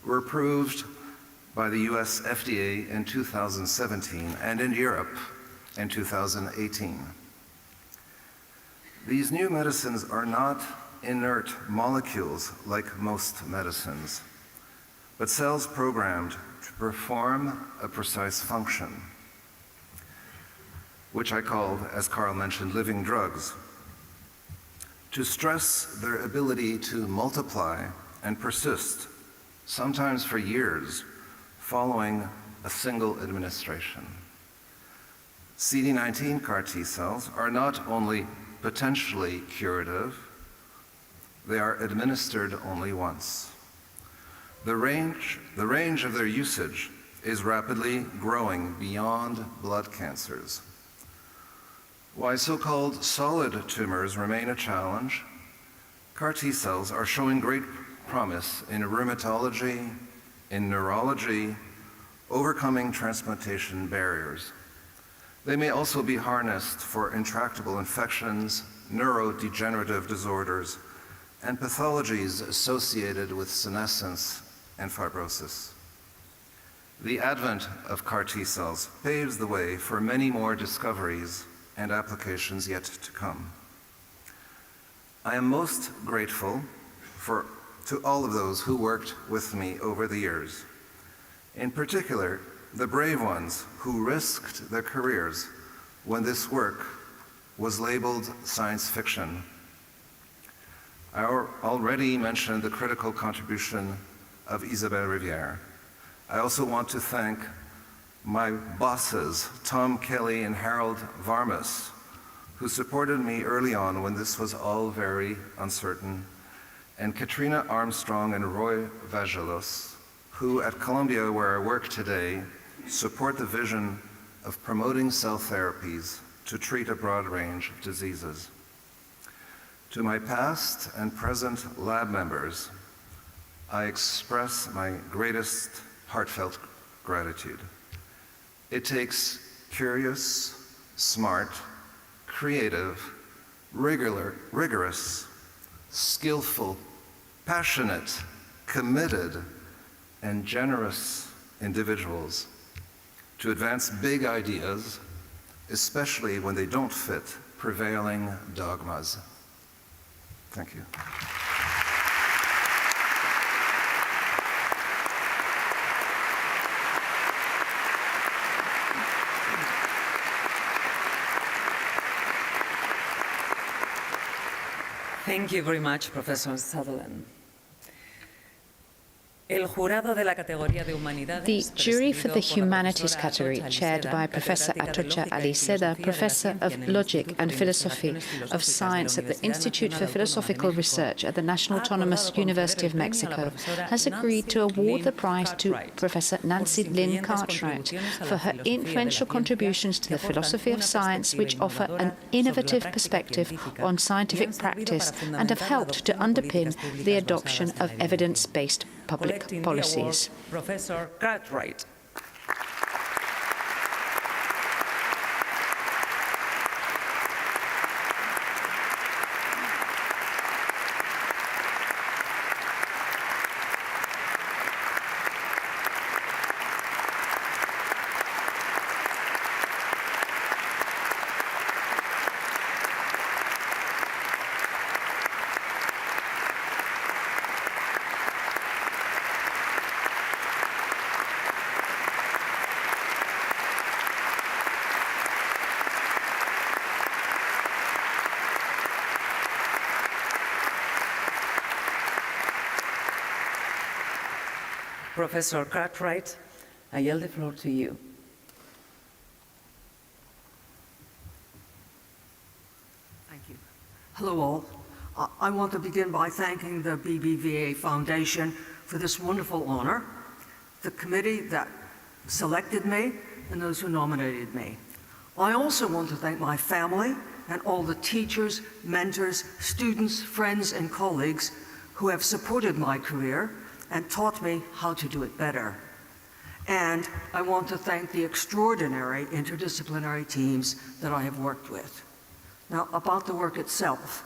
were approved by the US FDA in 2017 and in Europe in 2018. These new medicines are not inert molecules like most medicines, but cells programmed to perform a precise function, which I called, as Carl mentioned, living drugs, to stress their ability to multiply and persist, sometimes for years, following a single administration. CD19 CAR T cells are not only potentially curative, they are administered only once. The range of their usage is rapidly growing beyond blood cancers. While so-called solid tumors remain a challenge, CAR T cells are showing great promise in rheumatology, in neurology, overcoming transplantation barriers. They may also be harnessed for intractable infections, neurodegenerative disorders, and pathologies associated with senescence and fibrosis. The advent of CAR T cells paves the way for many more discoveries and applications yet to come. I am most grateful to all of those who worked with me over the years. In particular, the brave ones who risked their careers when this work was labeled science fiction. I already mentioned the critical contribution of Isabelle Rivière. I also want to thank my bosses, Tom Kelly and Harold Varmus, who supported me early on when this was all very uncertain, and Katrina Armstrong and Roy Vagelos, who at Columbia, where I work today, support the vision of promoting cell therapies to treat a broad range of diseases. To my past and present lab members, I express my greatest heartfelt gratitude. It takes curious, smart, creative, rigorous, skillful, passionate, committed, and generous individuals to advance big ideas, especially when they don't fit prevailing dogmas. Thank you. Thank you very much, Professor Sadelain. El jurado de la categoría de humanidades, The jury for the presidido por la humanities profesora category, Atocha chaired by Liceda, Professor catedrática Atocha de Liceda, Filosofía Professor y of Ciencias Logic and del Philosophy Instituto de of Science at the Filosofía Institute for Nacional Philosophical Autónoma de Research at the National ha Autonomous acordado University of conceder el premio a la Mexico, profesora has agreed to Nancy award the Lynn prize to Cartwright Professor por Nancy sus Lynn influyentes Cartwright contribuciones a la for her filosofía de la influential ciencia contributions to que the aportan philosophy of una science, which perspectiva offer an innovadora sobre la innovative práctica perspective científica on y scientific han servido practice para and have fundamentar la helped to adopción de underpin políticas públicas the basadas adoption en la of evidencia. evidence-based public Collecting the policies. award, Professor Cartwright. Professor Cartwright, I yield the floor to you. Thank you. Hello all. I want to begin by thanking the BBVA Foundation for this wonderful honor, the committee that selected me, and those who nominated me. I also want to thank my family and all the teachers, mentors, students, friends, and colleagues who have supported my career and taught me how to do it better. And I want to thank the extraordinary interdisciplinary teams that I have worked with. Now, about the work itself.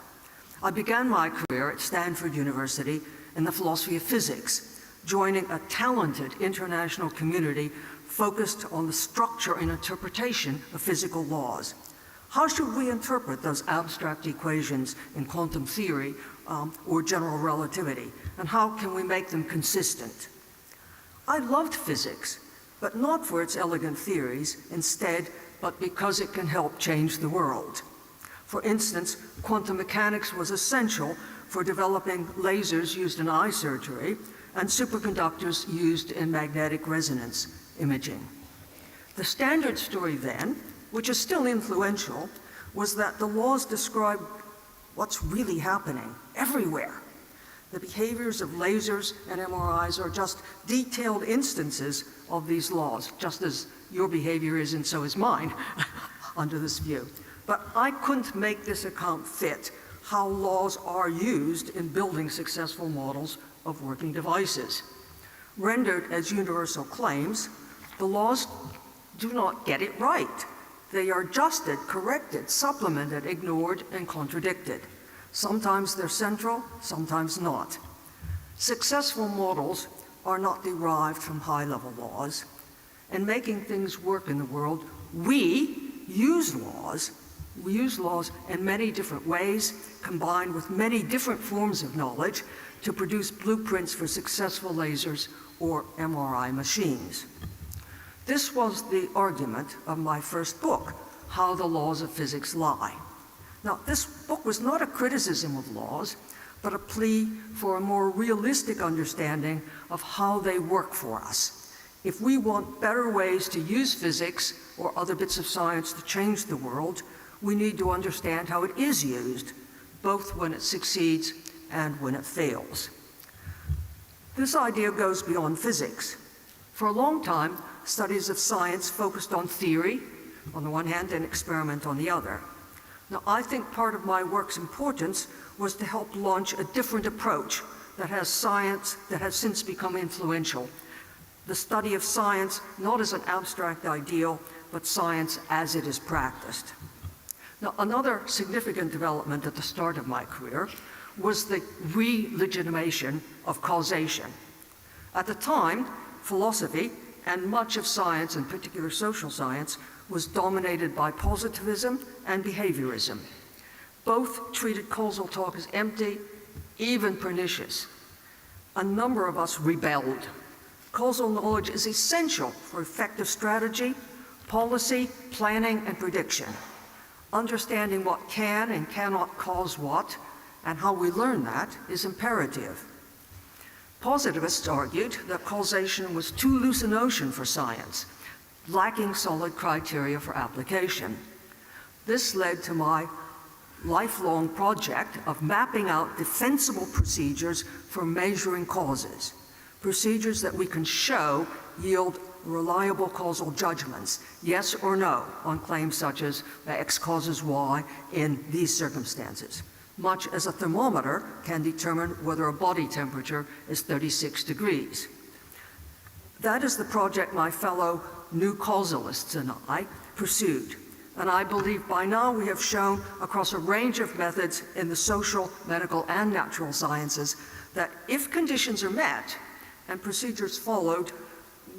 I began my career at Stanford University in the philosophy of physics, joining a talented international community focused on the structure and interpretation of physical laws. How should we interpret those abstract equations in quantum theory or general relativity, and how can we make them consistent? I loved physics, but not for its elegant theories, instead, but because it can help change the world. For instance, quantum mechanics was essential for developing lasers used in eye surgery and superconductors used in magnetic resonance imaging. The standard story then, which is still influential, was that the laws describe what's really happening everywhere. The behaviors of lasers and MRIs are just detailed instances of these laws, just as your behavior is and so is mine under this view. But I couldn't make this account fit how laws are used in building successful models of working devices. Rendered as universal claims, the laws do not get it right. They are adjusted, corrected, supplemented, ignored, and contradicted. Sometimes they're central, sometimes not. Successful models are not derived from high-level laws. And making things work in the world, we use laws in many different ways, combined with many different forms of knowledge to produce blueprints for successful lasers or MRI machines. This was the argument of my first book, How the Laws of Physics Lie. Now, this book was not a criticism of laws, but a plea for a more realistic understanding of how they work for us. If we want better ways to use physics or other bits of science to change the world, we need to understand how it is used, both when it succeeds and when it fails. This idea goes beyond physics. For a long time, studies of science focused on theory, on the one hand, and experiment on the other. Now, I think part of my work's importance was to help launch a different approach that has since become influential. The study of science not as an abstract ideal, but science as it is practiced. Now, another significant development at the start of my career was the re-legitimation of causation. At the time, philosophy and much of science, in particular social science, was dominated by positivism and behaviorism. Both treated causal talk as empty, even pernicious. A number of us rebelled. Causal knowledge is essential for effective strategy, policy, planning, and prediction. Understanding what can and cannot cause what, and how we learn that, is imperative. Positivists argued that causation was too loose a notion for science, lacking solid criteria for application. This led to my lifelong project of mapping out defensible procedures for measuring causes, procedures that we can show yield reliable causal judgments, yes or no, on claims such as X causes Y in these circumstances, much as a thermometer can determine whether a body temperature is 36 degrees. That is the project my fellow new causalists and I pursued. And I believe by now we have shown across a range of methods in the social, medical, and natural sciences that if conditions are met and procedures followed,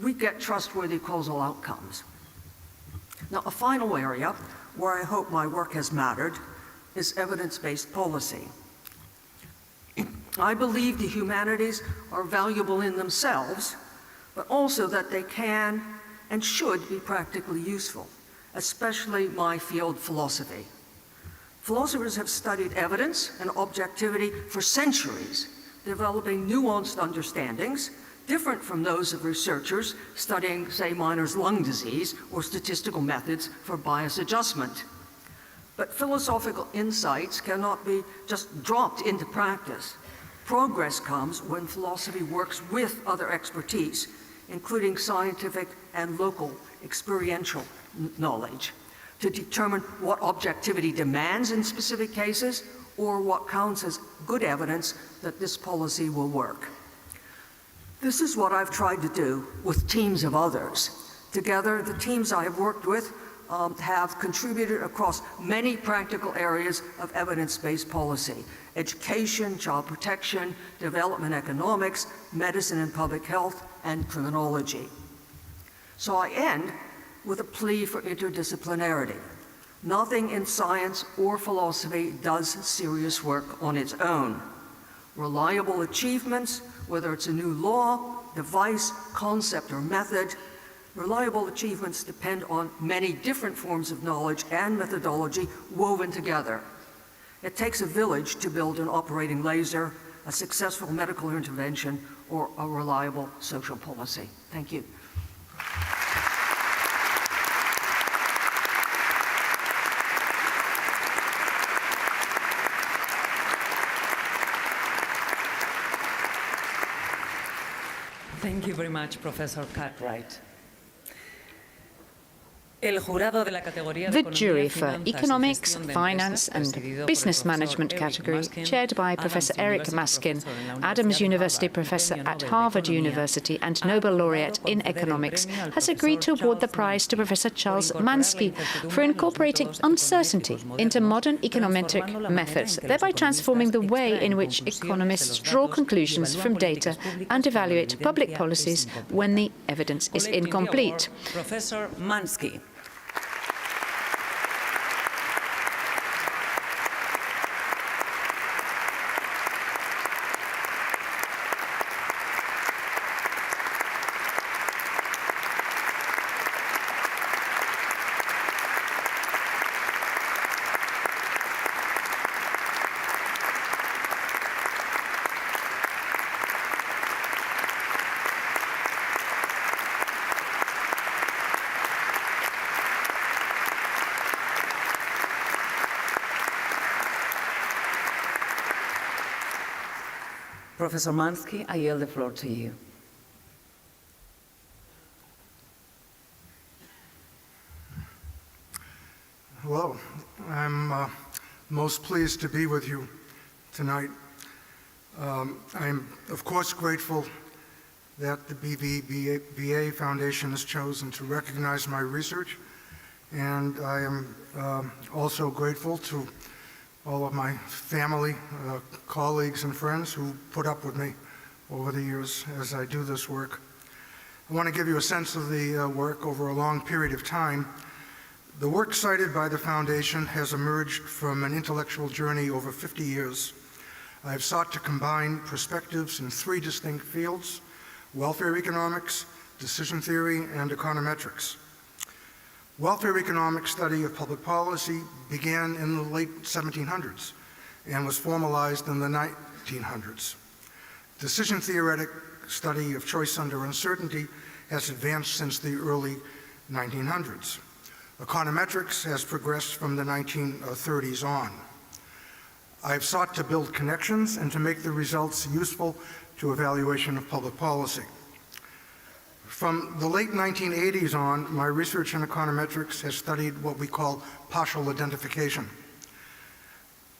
we get trustworthy causal outcomes. Now, a final area where I hope my work has mattered is evidence-based policy. I believe the humanities are valuable in themselves, but also that they can and should be practically useful, especially my field, philosophy. Philosophers have studied evidence and objectivity for centuries, developing nuanced understandings, different from those of researchers studying, say, minors' lung disease or statistical methods for bias adjustment. But philosophical insights cannot be just dropped into practice. Progress comes when philosophy works with other expertise, including scientific and local experiential knowledge, to determine what objectivity demands in specific cases or what counts as good evidence that this policy will work. This is what I've tried to do with teams of others. Together, the teams I have worked with have contributed across many practical areas of evidence-based policy: education, child protection, development economics, medicine and public health, and criminology. So I end with a plea for interdisciplinarity. Nothing in science or philosophy does serious work on its own. Reliable achievements, whether it's a new law, device, concept, or method, reliable achievements depend on many different forms of knowledge and methodology woven together. It takes a village to build an operating laser, a successful medical intervention, or a reliable social policy. Thank you. Thank you very much, Professor Cartwright. The jury for Economics, Finance and Business Management category, chaired by Professor Eric Maskin, Adams University Professor at Harvard University and Nobel Laureate in Economics, has agreed to award the prize to Professor Charles Mansky for incorporating uncertainty into modern econometric methods, thereby transforming the way in which economists draw conclusions from data and evaluate public policies when the evidence is incomplete. Professor Mansky. Professor Mansky, I yield the floor to you. Hello. I'm most pleased to be with you tonight. I'm, of course, grateful that the BBVA Foundation has chosen to recognize my research, and I am also grateful to all of my family, colleagues, and friends who put up with me over the years as I do this work. I want to give you a sense of the work over a long period of time. The work cited by the Foundation has emerged from an intellectual journey over 50 years. I have sought to combine perspectives in three distinct fields: welfare economics, decision theory, and econometrics. Welfare economics study of public policy began in the late 1700s and was formalized in the 1900s. Decision theoretic study of choice under uncertainty has advanced since the early 1900s. Econometrics has progressed from the 1930s on. I've sought to build connections and to make the results useful to evaluation of public policy. From the late 1980s on, my research in econometrics has studied what we call partial identification.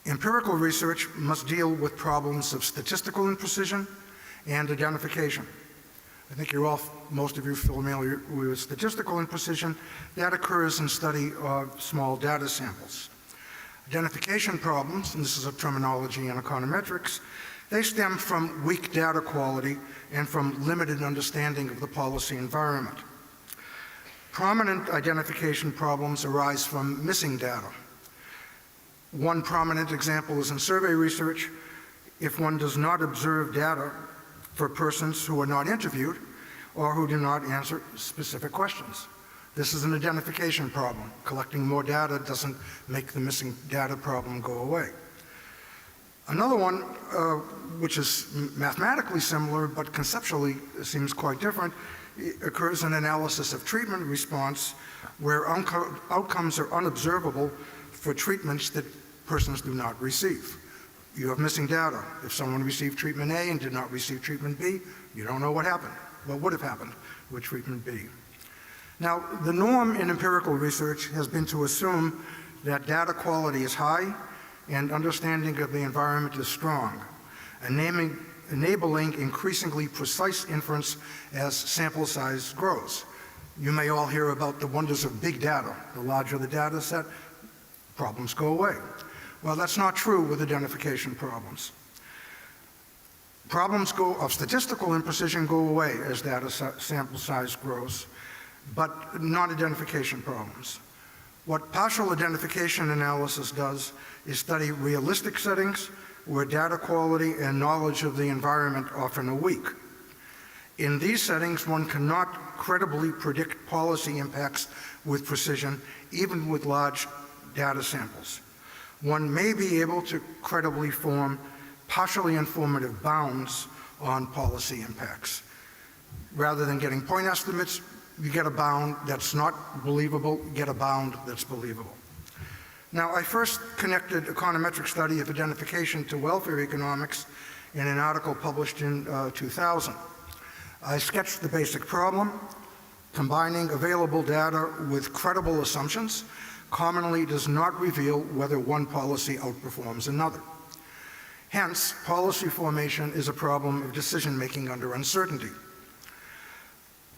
Empirical research must deal with problems of statistical imprecision and identification. I think most of you are familiar with statistical imprecision. That occurs in study of small data samples. Identification problems, and this is a terminology in econometrics, they stem from weak data quality and from limited understanding of the policy environment. Prominent identification problems arise from missing data. One prominent example is in survey research. If one does not observe data for persons who are not interviewed or who do not answer specific questions, this is an identification problem. Collecting more data doesn't make the missing data problem go away. Another one, which is mathematically similar but conceptually seems quite different, occurs in analysis of treatment response, where outcomes are unobservable for treatments that persons do not receive. You have missing data. If someone received treatment A and did not receive treatment B, you don't know what happened, what would have happened with treatment B. Now, the norm in empirical research has been to assume that data quality is high and understanding of the environment is strong, enabling increasingly precise inference as sample size grows. You may all hear about the wonders of big data. The larger the data set, problems go away. Well, that's not true with identification problems. Problems of statistical imprecision go away as data sample size grows, but not identification problems. What partial identification analysis does is study realistic settings where data quality and knowledge of the environment often are weak. In these settings, one cannot credibly predict policy impacts with precision, even with large data samples. One may be able to credibly form partially informative bounds on policy impacts. Rather than getting point estimates, you get a bound that's not believable, you get a bound that's believable. Now, I first connected econometric study of identification to welfare economics in an article published in 2000. I sketched the basic problem. Combining available data with credible assumptions commonly does not reveal whether one policy outperforms another. Hence, policy formation is a problem of decision-making under uncertainty.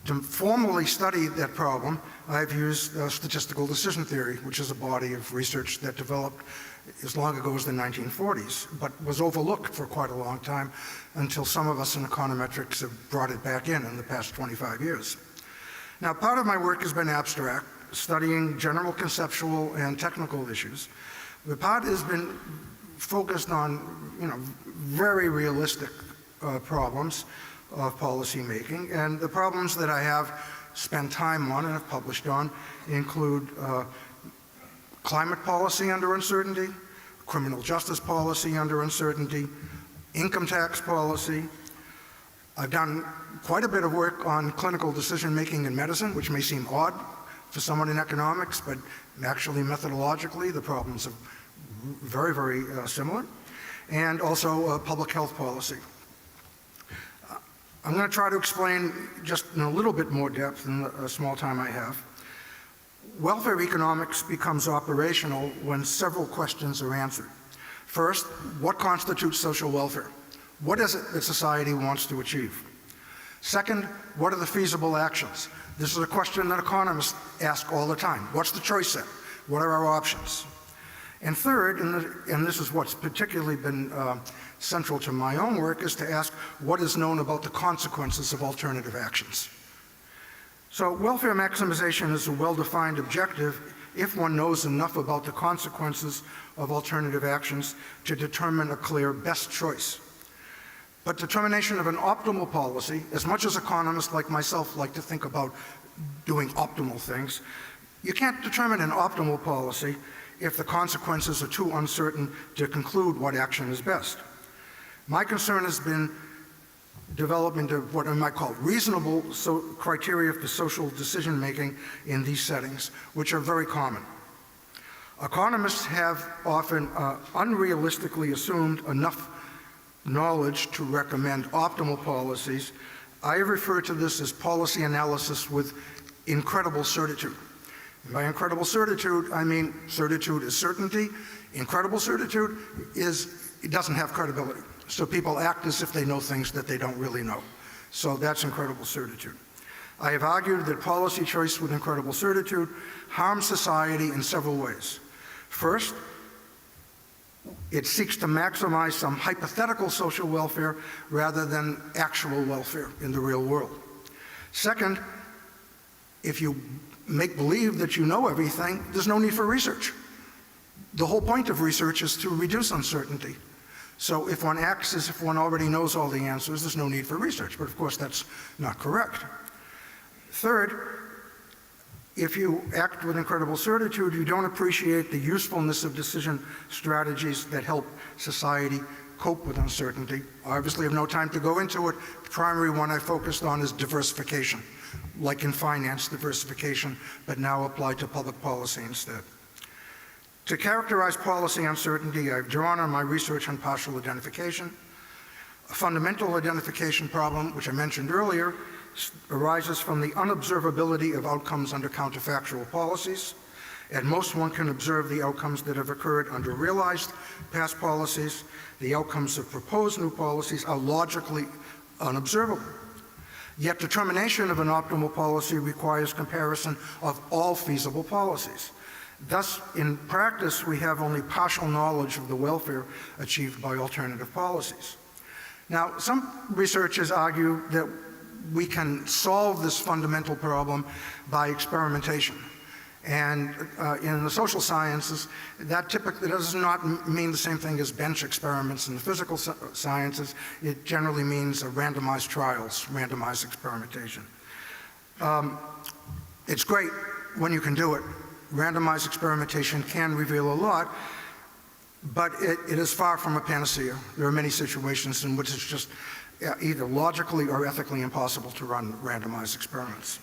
To formally study that problem, I've used statistical decision theory, which is a body of research that developed as long ago as the 1940s, but was overlooked for quite a long time until some of us in econometrics have brought it back in the past 25 years. Now, part of my work has been abstract, studying general conceptual and technical issues. The part has been focused on, very realistic problems of policy making, and the problems that I have spent time on and have published on include climate policy under uncertainty, criminal justice policy under uncertainty, income tax policy. I've done quite a bit of work on clinical decision making in medicine, which may seem odd for someone in economics, but actually methodologically the problems are very, very similar, and also public health policy. I'm going to try to explain just in a little bit more depth in the small time I have. Welfare economics becomes operational when several questions are answered. First, what constitutes social welfare? What is it that society wants to achieve? Second, what are the feasible actions? This is a question that economists ask all the time. What's the choice set? What are our options? And third, and this is what's particularly been central to my own work, is to ask what is known about the consequences of alternative actions. So welfare maximization is a well-defined objective if one knows enough about the consequences of alternative actions to determine a clear best choice. But determination of an optimal policy, as much as economists like myself like to think about doing optimal things, you can't determine an optimal policy if the consequences are too uncertain to conclude what action is best. My concern has been development of what I might call reasonable criteria for social decision making in these settings, which are very common. Economists have often unrealistically assumed enough knowledge to recommend optimal policies. I refer to this as policy analysis with incredible certitude. And by incredible certitude, I mean certitude is certainty. Incredible certitude is, it doesn't have credibility. So people act as if they know things that they don't really know. So that's incredible certitude. I have argued that policy choice with incredible certitude harms society in several ways. First, it seeks to maximize some hypothetical social welfare rather than actual welfare in the real world. Second, if you make believe that you know everything, there's no need for research. The whole point of research is to reduce uncertainty. So if one acts as if one already knows all the answers, there's no need for research, but of course that's not correct. Third, if you act with incredible certitude, you don't appreciate the usefulness of decision strategies that help society cope with uncertainty. I obviously have no time to go into it. The primary one I focused on is diversification, like in finance diversification, but now applied to public policy instead. To characterize policy uncertainty, I've drawn on my research on partial identification. A fundamental identification problem, which I mentioned earlier, arises from the unobservability of outcomes under counterfactual policies. At most, one can observe the outcomes that have occurred under realized past policies. The outcomes of proposed new policies are logically unobservable. Yet determination of an optimal policy requires comparison of all feasible policies. Thus, in practice, we have only partial knowledge of the welfare achieved by alternative policies. Now, some researchers argue that we can solve this fundamental problem by experimentation. And in the social sciences, that typically does not mean the same thing as bench experiments in the physical sciences. It generally means randomized trials, randomized experimentation. It's great when you can do it. Randomized experimentation can reveal a lot, but it is far from a panacea. There are many situations in which it's just either logically or ethically impossible to run randomized experiments.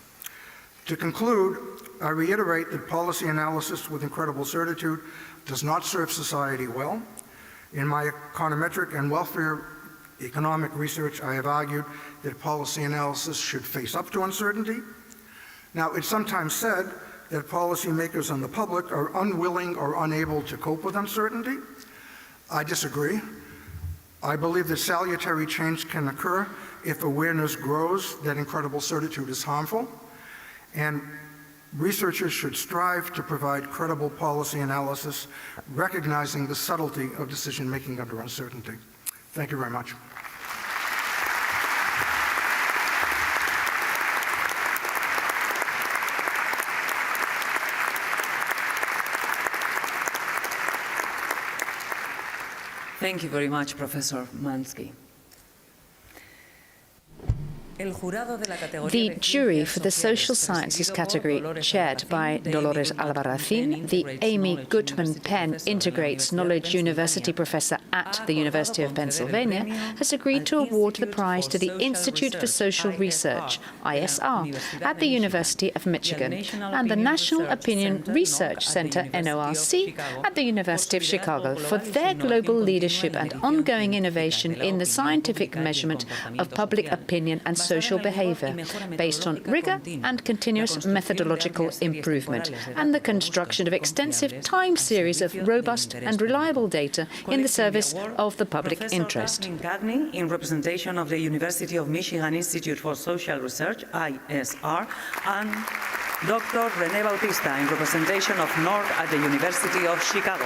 To conclude, I reiterate that policy analysis with incredible certitude does not serve society well. In my econometric and welfare economic research, I have argued that policy analysis should face up to uncertainty. Now, it's sometimes said that policymakers and the public are unwilling or unable to cope with uncertainty. I disagree. I believe that salutary change can occur if awareness grows that incredible certitude is harmful, and researchers should strive to provide credible policy analysis, recognizing the subtlety of decision-making under uncertainty. Thank you very much. Thank you very much, Professor Mansky. The jury for the social sciences category, chaired by Dolores Albarracin, the Amy Goodman Penn Integrates Knowledge University professor at the University of Pennsylvania, has agreed to award the prize to the Institute for Social Research, ISR, at the University of Michigan, and the National Opinion Research Center, NORC, at the University of Chicago for their global leadership and ongoing innovation in the scientific measurement of public opinion and social behavior, based on rigor and continuous methodological improvement, and the construction of extensive time series of robust and reliable data in the service of the public interest. Professor Cagney, in representation of the University of Michigan Institute for Social Research, ISR, and Dr. René Bautista, in representation of NORC at the University of Chicago.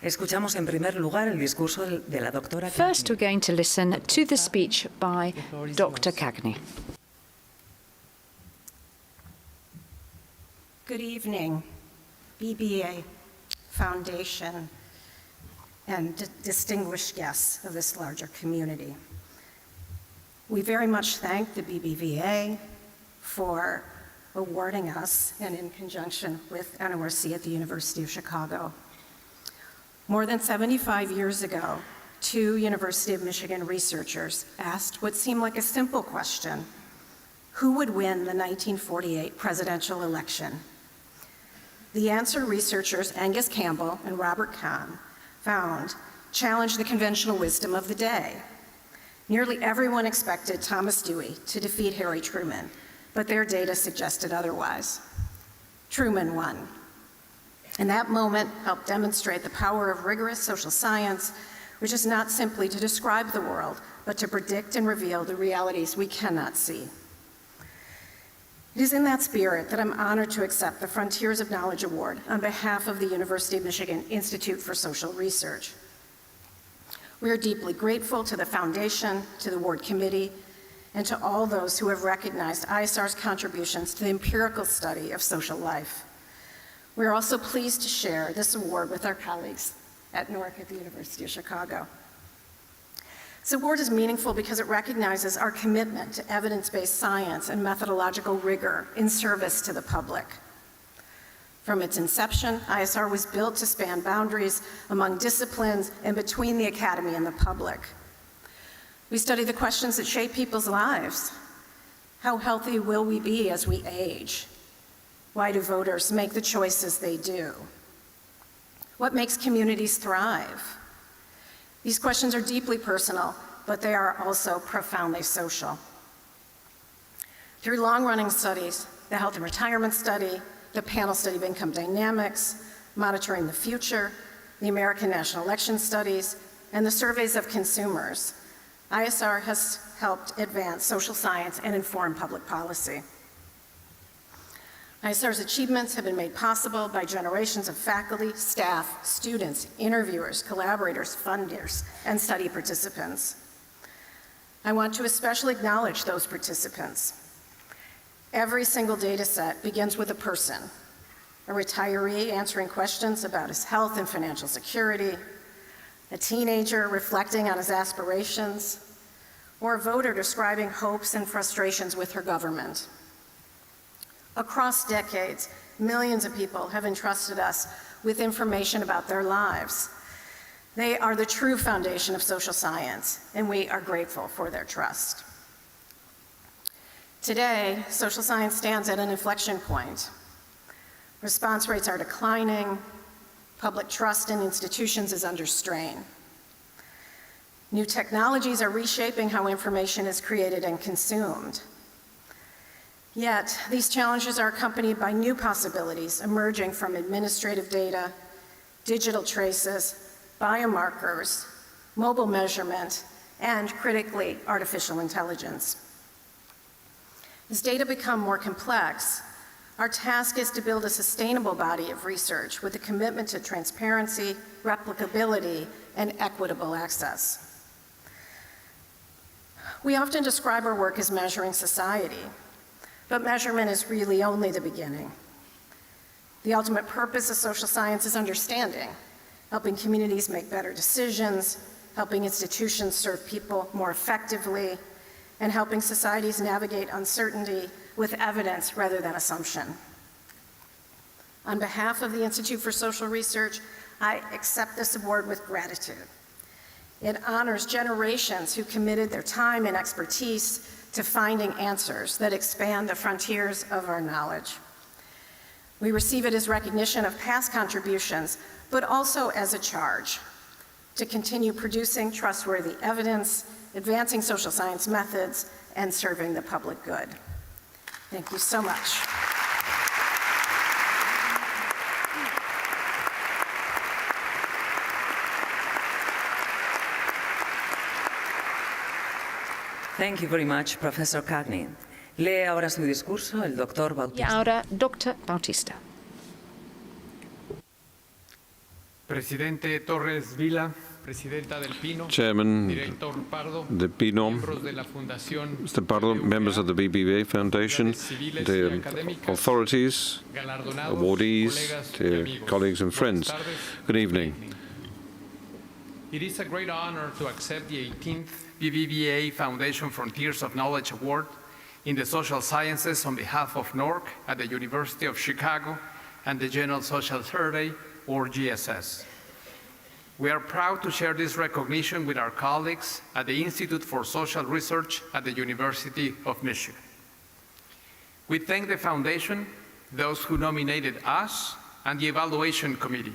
Escuchamos en primer lugar el discurso de la doctora. First, we're going to listen to the speech by Dr. Cagney. Good evening, BBVA Foundation, and distinguished guests of this larger community. We very much thank the BBVA for awarding us, and in conjunction with NORC at the University of Chicago. More than 75 years ago, two University of Michigan researchers asked what seemed like a simple question: who would win the 1948 presidential election? The answer researchers Angus Campbell and Robert Kahn found challenged the conventional wisdom of the day. Nearly everyone expected Thomas Dewey to defeat Harry Truman, but their data suggested otherwise. Truman won. And that moment helped demonstrate the power of rigorous social science, which is not simply to describe the world, but to predict and reveal the realities we cannot see. It is in that spirit that I'm honored to accept the Frontiers of Knowledge Award on behalf of the University of Michigan Institute for Social Research. We are deeply grateful to the Foundation, to the Award Committee, and to all those who have recognized ISR's contributions to the empirical study of social life. We are also pleased to share this award with our colleagues at NORC at the University of Chicago. This award is meaningful because it recognizes our commitment to evidence-based science and methodological rigor in service to the public. From its inception, ISR was built to span boundaries among disciplines and between the academy and the public. We study the questions that shape people's lives. How healthy will we be as we age? Why do voters make the choices they do? What makes communities thrive? These questions are deeply personal, but they are also profoundly social. Through long-running studies, the Health and Retirement Study, the Panel Study of Income Dynamics, Monitoring the Future, the American National Election Studies, and the surveys of consumers, ISR has helped advance social science and inform public policy. ISR's achievements have been made possible by generations of faculty, staff, students, interviewers, collaborators, funders, and study participants. I want to especially acknowledge those participants. Every single data set begins with a person, a retiree answering questions about his health and financial security, a teenager reflecting on his aspirations, or a voter describing hopes and frustrations with her government. Across decades, millions of people have entrusted us with information about their lives. They are the true foundation of social science, and we are grateful for their trust. Today, social science stands at an inflection point. Response rates are declining. Public trust in institutions is under strain. New technologies are reshaping how information is created and consumed. Yet, these challenges are accompanied by new possibilities emerging from administrative data, digital traces, biomarkers, mobile measurement, and, critically, artificial intelligence. As data become more complex, our task is to build a sustainable body of research with a commitment to transparency, replicability, and equitable access. We often describe our work as measuring society, but measurement is really only the beginning. The ultimate purpose of social science is understanding, helping communities make better decisions, helping institutions serve people more effectively, and helping societies navigate uncertainty with evidence rather than assumption. On behalf of the Institute for Social Research, I accept this award with gratitude. It honors generations who committed their time and expertise to finding answers that expand the frontiers of our knowledge. We receive it as recognition of past contributions, but also as a charge to continue producing trustworthy evidence, advancing social science methods, and serving the public good. Thank you so much. Thank you very much, Professor Cagney. Lee ahora su discurso el doctor Y Bautista. ahora, Dr. Bautista. Presidente Torres Vila, Presidenta del Pino, Chairman Director Pardo, de Pino, miembros de la Fundación, Mr. Pablo, members of the BBVA Foundation, civiles y the académicas, authorities, galardonados, awardees, colegas y dear amigos. colleagues and friends. Buenas tardes. Good evening. It is a great honor to accept the 18th BBVA Foundation Frontiers of Knowledge Award in the Social Sciences on behalf of NORC at the University of Chicago and the General Social Survey, or GSS. We are proud to share this recognition with our colleagues at the Institute for Social Research at the University of Michigan. We thank the Foundation, those who nominated us, and the Evaluation Committee.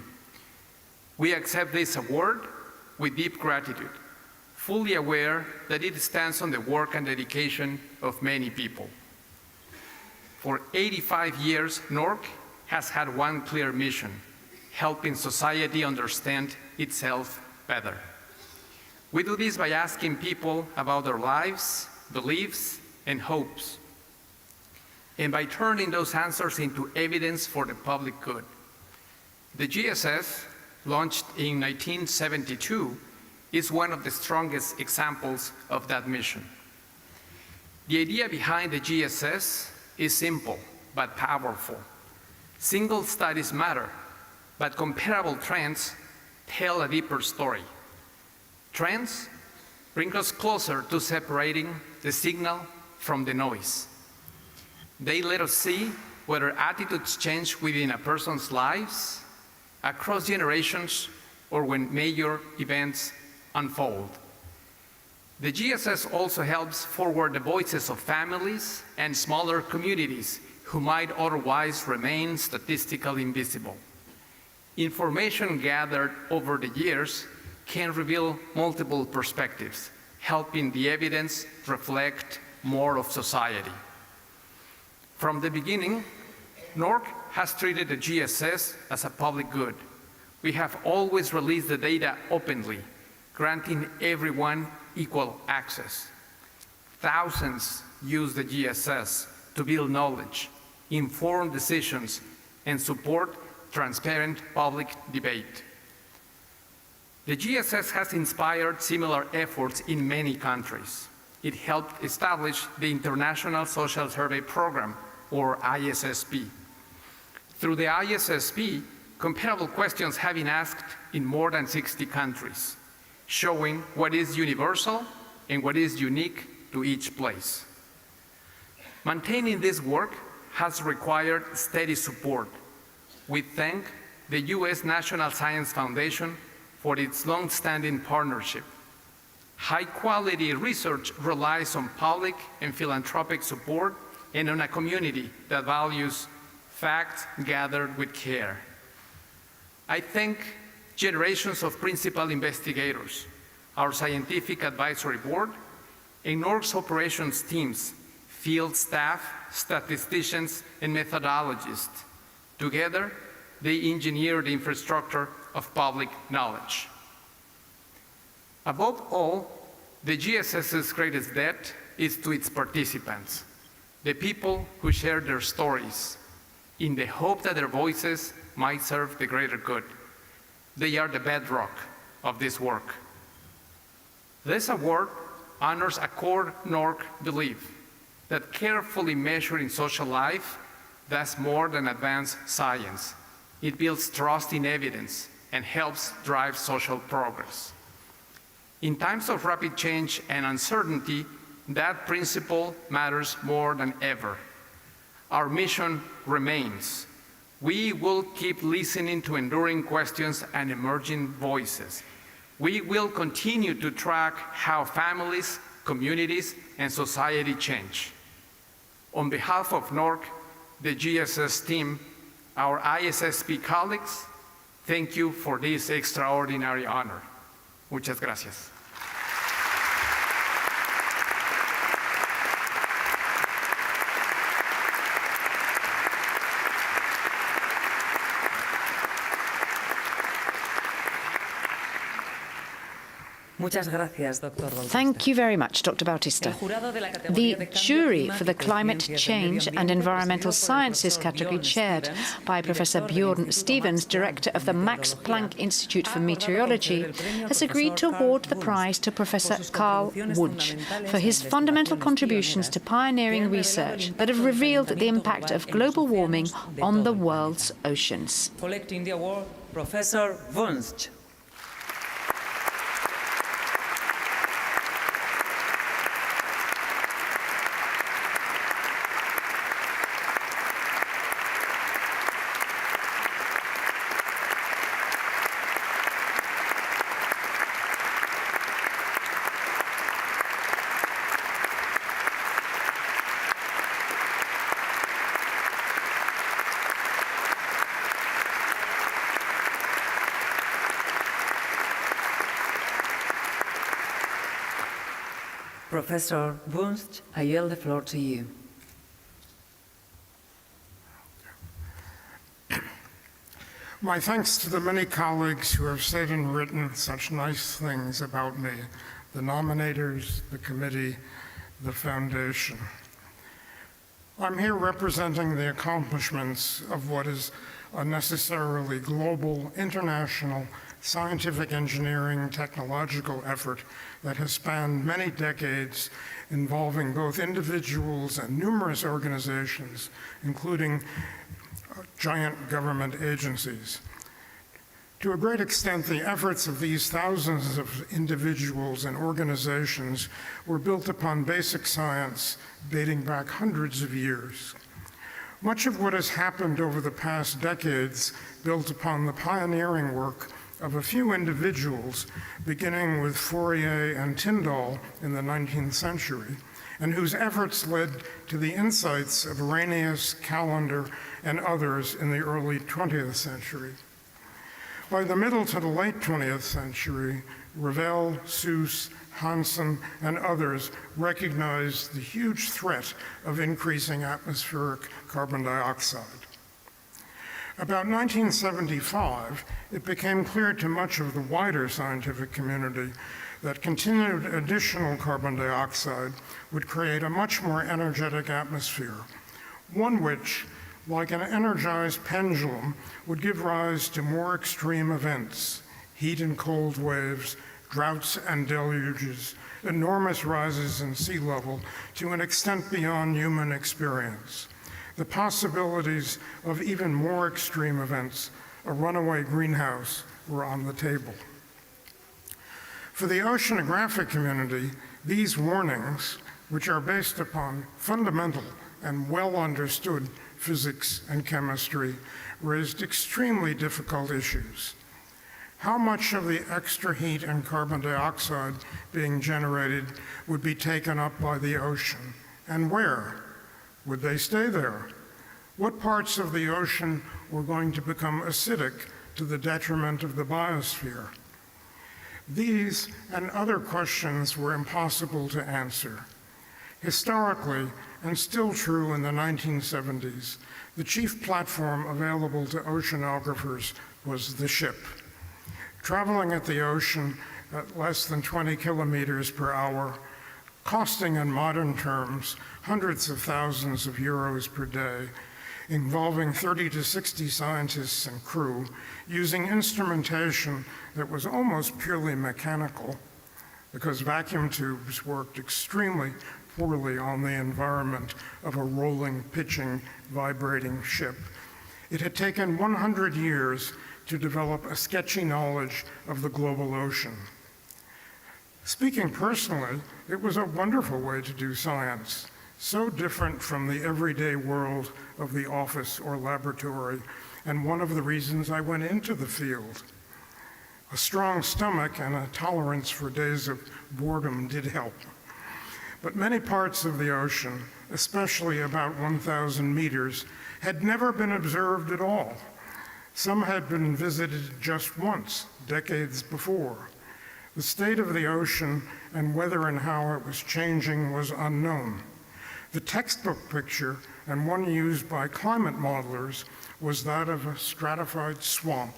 We accept this award with deep gratitude, fully aware that it stands on the work and dedication of many people. For 85 years, NORC has had one clear mission: helping society understand itself better. We do this by asking people about their lives, beliefs, and hopes. and by turning those answers into evidence for the public good. The GSS, launched in 1972, is one of the strongest examples of that mission. The idea behind the GSS is simple but powerful. Single studies matter, but comparable trends tell a deeper story. Trends bring us closer to separating the signal from the noise. They let us see whether attitudes change within a person's lives, across generations, or when major events unfold. The GSS also helps forward the voices of families and smaller communities who might otherwise remain statistically invisible. Information gathered over the years can reveal multiple perspectives, helping the evidence reflect more of society. From the beginning, NORC has treated the GSS as a public good. We have always released the data openly, granting everyone equal access. Thousands use the GSS to build knowledge, inform decisions, and support transparent public debate. The GSS has inspired similar efforts in many countries. It helped establish the International Social Survey Program, or ISSP. Through the ISSP, comparable questions have been asked in more than 60 countries, showing what is universal and what is unique to each place. Maintaining this work has required steady support. We thank the U.S. National Science Foundation for its long-standing partnership. High-quality research relies on public and philanthropic support and on a community that values facts gathered with care. I thank generations of principal investigators, our scientific advisory board, and NORC's operations teams, field staff, statisticians, and methodologists. Together, they engineer the infrastructure of public knowledge. Above all, the GSS's greatest debt is to its participants, the people who share their stories, in the hope that their voices might serve the greater good. They are the bedrock of this work. This award honors a core NORC belief that carefully measuring social life does more than advance science. It builds trust in evidence and helps drive social progress. In times of rapid change and uncertainty, that principle matters more than ever. Our mission remains. We will keep listening to enduring questions and emerging voices. We will continue to track how families, communities, and society change. On behalf of NORC, the GSS team, our ISSP colleagues, thank you for this extraordinary honor. Muchas gracias. Muchas gracias, Dr. Thank you very much, Dr. Bautista. The jury for the Climate Change and Environmental Sciences category, chaired by Professor Bjorn Stevens, director of the Max Planck Institute for Meteorology, has agreed to award the prize to Professor Carl Wunsch for his fundamental contributions to pioneering research that have revealed the impact of global warming on the world's oceans. Collecting the award, Professor Wunsch. Professor Wunsch, I yield the floor to you. My thanks to the many colleagues who have said and written such nice things about me, the nominators, the committee, the foundation. I'm here representing the accomplishments of what is a necessarily global, international, scientific engineering technological effort that has spanned many decades, involving both individuals and numerous organizations, including giant government agencies. To a great extent, the efforts of these thousands of individuals and organizations were built upon basic science dating back hundreds of years. Much of what has happened over the past decades built upon the pioneering work of a few individuals, beginning with Fourier and Tyndall in the 19th century, and whose efforts led to the insights of Arrhenius, Callendar, and others in the early 20th century. By the middle to the late 20th century, Revel, Suess, Hansen, and others recognized the huge threat of increasing atmospheric carbon dioxide. About 1975, it became clear to much of the wider scientific community that continued additional carbon dioxide would create a much more energetic atmosphere, one which, like an energized pendulum, would give rise to more extreme events, heat and cold waves, droughts and deluges, enormous rises in sea level to an extent beyond human experience. The possibilities of even more extreme events, a runaway greenhouse, were on the table. For the oceanographic community, these warnings, which are based upon fundamental and well understood physics and chemistry, raised extremely difficult issues. How much of the extra heat and carbon dioxide being generated would be taken up by the ocean, and where? Would they stay there? What parts of the ocean were going to become acidic to the detriment of the biosphere? These and other questions were impossible to answer. Historically, and still true in the 1970s, the chief platform available to oceanographers was the ship. Traveling at the ocean at less than 20 kilometers per hour, costing in modern terms hundreds of thousands of euros per day, involving 30 to 60 scientists and crew, using instrumentation that was almost purely mechanical, because vacuum tubes worked extremely poorly on the environment of a rolling, pitching, vibrating ship. It had taken 100 years to develop a sketchy knowledge of the global ocean. Speaking personally, it was a wonderful way to do science, so different from the everyday world of the office or laboratory, and one of the reasons I went into the field. A strong stomach and a tolerance for days of boredom did help. But many parts of the ocean, especially about 1,000 meters, had never been observed at all. Some had been visited just once, decades before. The state of the ocean and whether and how it was changing was unknown. The textbook picture, and one used by climate modelers, was that of a stratified swamp,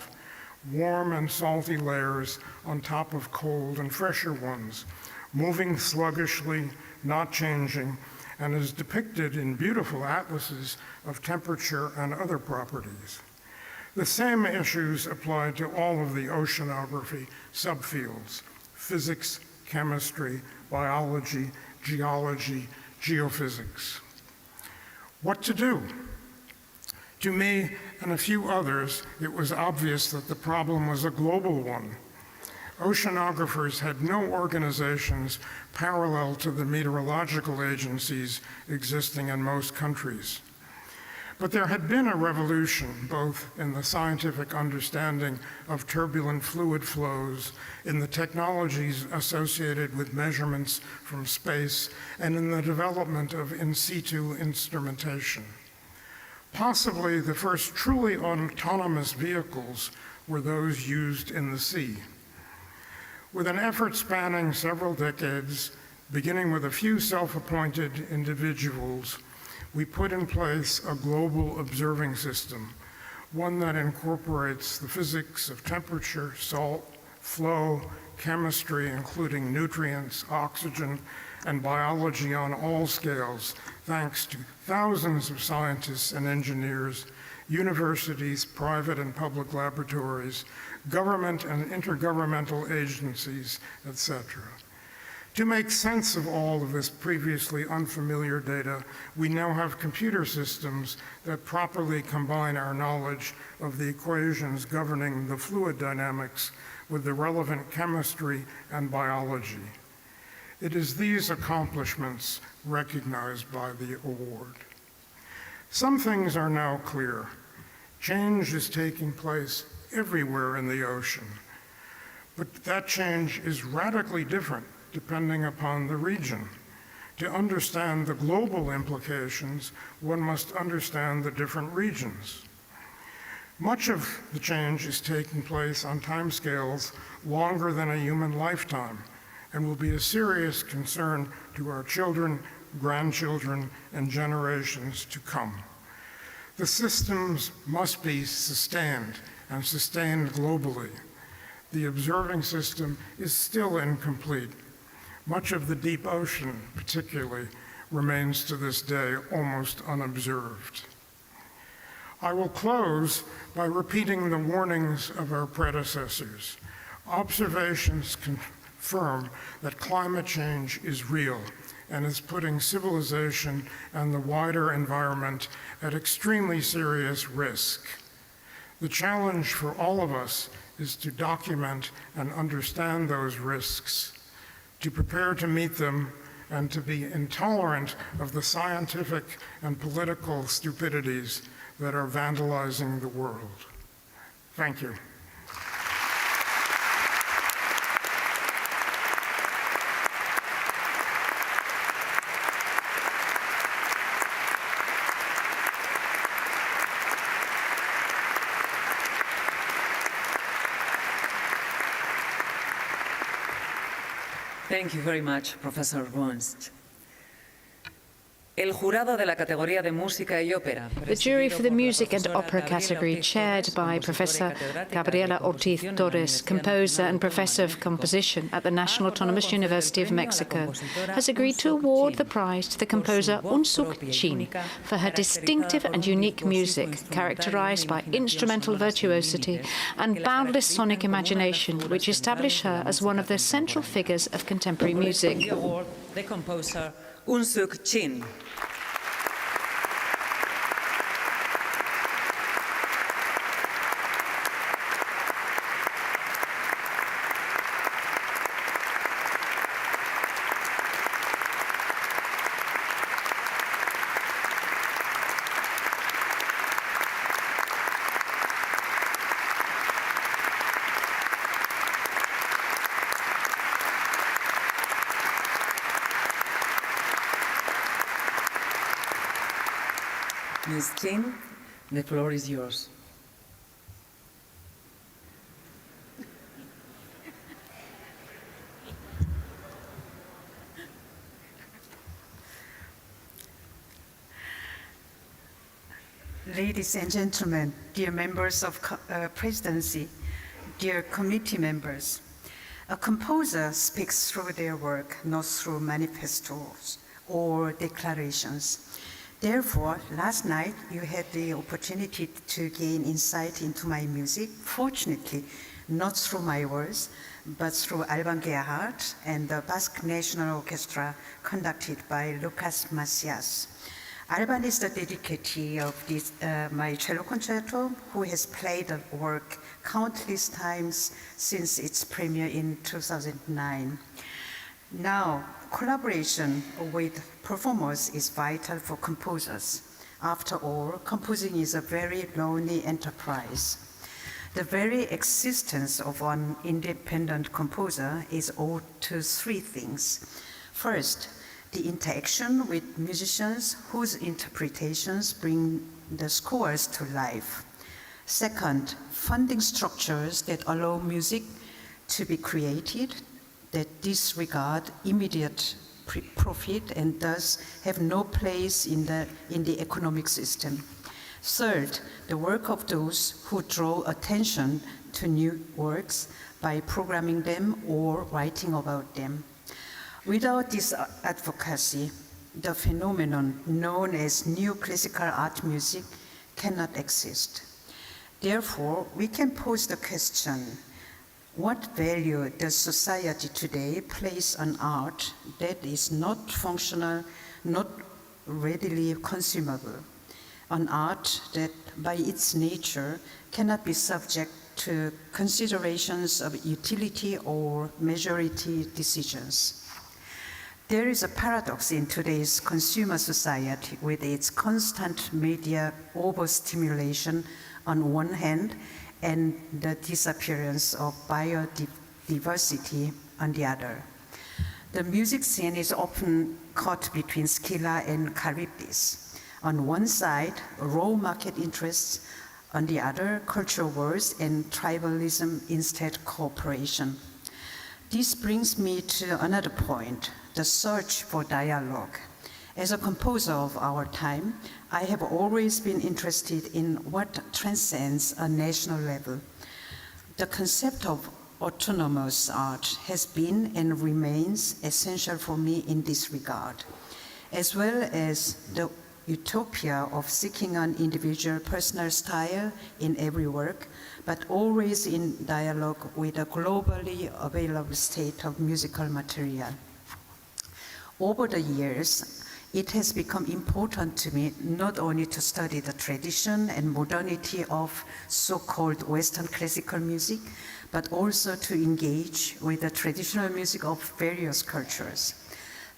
warm and salty layers on top of cold and fresher ones, moving sluggishly, not changing, and is depicted in beautiful atlases of temperature and other properties. The same issues apply to all of the oceanography subfields: physics, chemistry, biology, geology, geophysics. What to do? To me and a few others, it was obvious that the problem was a global one. Oceanographers had no organizations parallel to the meteorological agencies existing in most countries. But there had been a revolution, both in the scientific understanding of turbulent fluid flows, in the technologies associated with measurements from space, and in the development of in situ instrumentation. Possibly the first truly autonomous vehicles were those used in the sea. With an effort spanning several decades, beginning with a few self-appointed individuals, we put in place a global observing system, one that incorporates the physics of temperature, salt, flow, chemistry, including nutrients, oxygen, and biology on all scales, thanks to thousands of scientists and engineers, universities, private and public laboratories, government and intergovernmental agencies, etc. To make sense of all of this previously unfamiliar data, we now have computer systems that properly combine our knowledge of the equations governing the fluid dynamics with the relevant chemistry and biology. It is these accomplishments recognized by the award. Some things are now clear. Change is taking place everywhere in the ocean, but that change is radically different depending upon the region. To understand the global implications, one must understand the different regions. Much of the change is taking place on timescales longer than a human lifetime and will be a serious concern to our children, grandchildren, and generations to come. The systems must be sustained and sustained globally. The observing system is still incomplete. Much of the deep ocean, particularly, remains to this day almost unobserved. I will close by repeating the warnings of our predecessors. Observations confirm that climate change is real and is putting civilization and the wider environment at extremely serious risk. The challenge for all of us is to document and understand those risks, to prepare to meet them, and to be intolerant of the scientific and political stupidities that are vandalizing the world. Thank you. Thank you very much, Professor Wunst. El jurado de la categoría de música y ópera. The jury for the music and opera category, chaired by Professor Gabriela Ortiz Torres, composer and professor of composition at the National Autonomous University of Mexico, has agreed to award the prize to the composer Unsuk Chin for her distinctive and unique music, characterized by instrumental virtuosity and boundless sonic imagination, which establish her as one of the central figures of contemporary music. The composer Unsuk Chin. Ms. Chin, the floor is yours. Ladies and gentlemen, dear members of presidency, dear committee members, a composer speaks through their work, not through manifestos or declarations. Therefore, last night you had the opportunity to gain insight into my music, fortunately, not through my words, but through Alban Gerhard and the Basque National Orchestra conducted by Lucas Macias. Alban is the dedicatee of this, my cello concerto, who has played the work countless times since its premiere in 2009. Now, collaboration with performers is vital for composers. After all, composing is a very lonely enterprise. The very existence of an independent composer is owed to three things. First, the interaction with musicians whose interpretations bring the scores to life. Second, funding structures that allow music to be created that disregard immediate profit and thus have no place in the economic system. Third, the work of those who draw attention to new works by programming them or writing about them. Without this advocacy, the phenomenon known as new classical art music cannot exist. Therefore, we can pose the question, what value does society today place on art that is not functional, not readily consumable, on art that by its nature cannot be subject to considerations of utility or majority decisions? There is a paradox in today's consumer society with its constant media overstimulation on one hand and the disappearance of biodiversity on the other. The music scene is often caught between Scylla and Charybdis. On one side, raw market interests, on the other, cultural wars and tribalism instead cooperation. This brings me to another point, the search for dialogue. As a composer of our time, I have always been interested in what transcends a national level. The concept of autonomous art has been and remains essential for me in this regard, as well as the utopia of seeking an individual personal style in every work, but always in dialogue with a globally available state of musical material. Over the years, it has become important to me not only to study the tradition and modernity of so-called Western classical music, but also to engage with the traditional music of various cultures.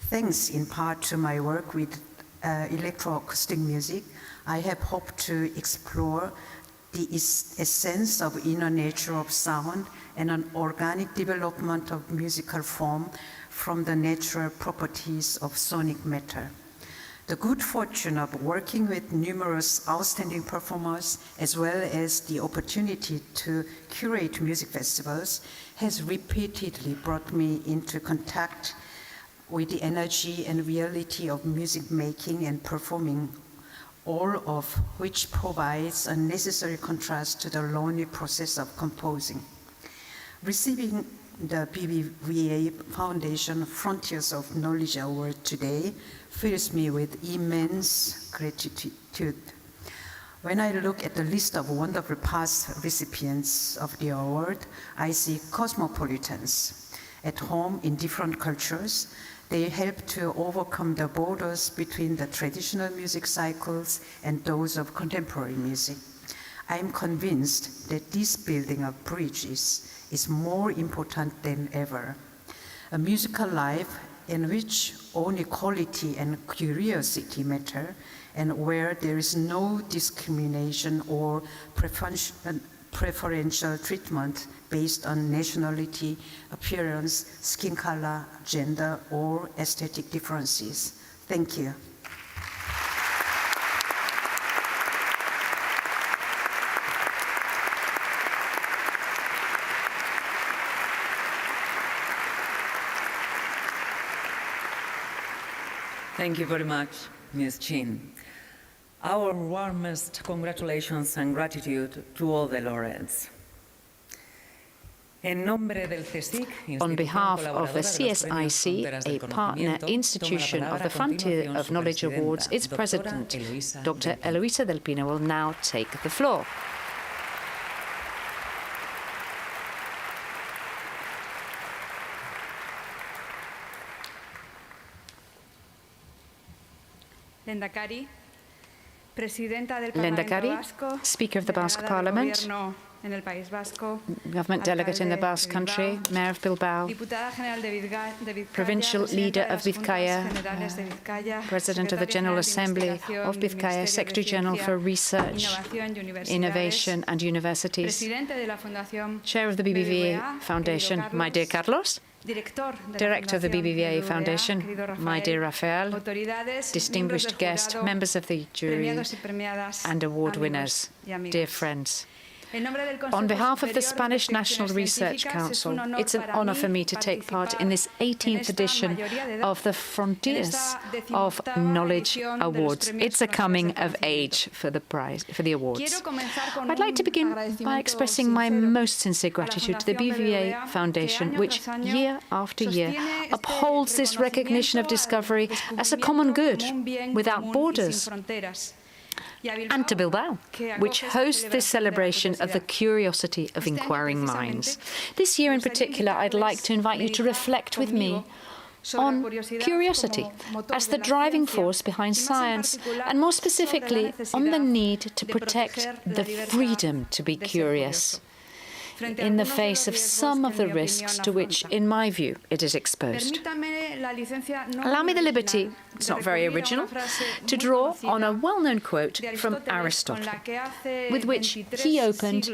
Thanks in part to my work with electroacoustic music, I have hoped to explore the essence of inner nature of sound and an organic development of musical form from the natural properties of sonic matter. The good fortune of working with numerous outstanding performers, as well as the opportunity to curate music festivals, has repeatedly brought me into contact with the energy and reality of music making and performing, all of which provides a necessary contrast to the lonely process of composing. Receiving the BBVA Foundation Frontiers of Knowledge Award today fills me with immense gratitude. When I look at the list of wonderful past recipients of the award, I see cosmopolitans at home in different cultures. They help to overcome the borders between the traditional music cycles and those of contemporary music. I am convinced that this building of bridges is more important than ever. A musical life in which only quality and curiosity matter, and where there is no discrimination or preferential treatment based on nationality, appearance, skin color, gender, or aesthetic differences. Thank you. Thank you very much, Ms. Chin. Our warmest congratulations and gratitude to all the laureates. On behalf of the CSIC, a partner institution of the Frontier of Knowledge Awards, its president, Dr. Eloisa del Pino, will now take the floor. Lehendakari, Speaker of the Basque Parliament, Government Delegate in the Basque Country, Mayor of Bilbao, Provincial Leader of Vizcaya, President of the General Assembly of Vizcaya, Secretary General for Research, Innovation and Universities, Chair of the BBVA Foundation, my dear Carlos, Director of the BBVA Foundation, my dear Rafael, distinguished guests, members of the jury, and award winners, dear friends. On behalf of the Spanish National Research Council, it's an honor for me to take part in this 18th edition of the Frontiers of Knowledge Awards. It's a coming of age for the awards. I'd like to begin by expressing my most sincere gratitude to the BBVA Foundation, which year after year upholds this recognition of discovery as a common good without borders. And to Bilbao, which hosts this celebration of the curiosity of inquiring minds. This year in particular, I'd like to invite you to reflect with me on curiosity as the driving force behind science, and more specifically on the need to protect the freedom to be curious in the face of some of the risks to which, in my view, it is exposed. Allow me the liberty, it's not very original, to draw on a well-known quote from Aristotle, with which he opened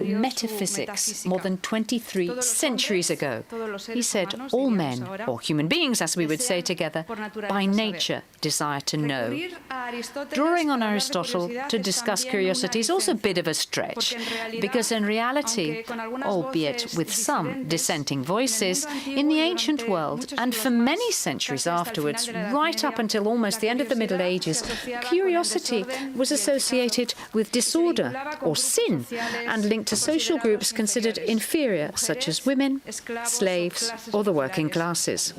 metaphysics more than 23 centuries ago. He said, all men, or human beings as we would say together, by nature desire to know. Drawing on Aristotle to discuss curiosity is also a bit of a stretch, because in reality, albeit with some dissenting voices, in the ancient world, and for many centuries afterwards, right up until almost the end of the Middle Ages, curiosity was associated with disorder or sin, and linked to social groups considered inferior, such as women, slaves, or the working classes.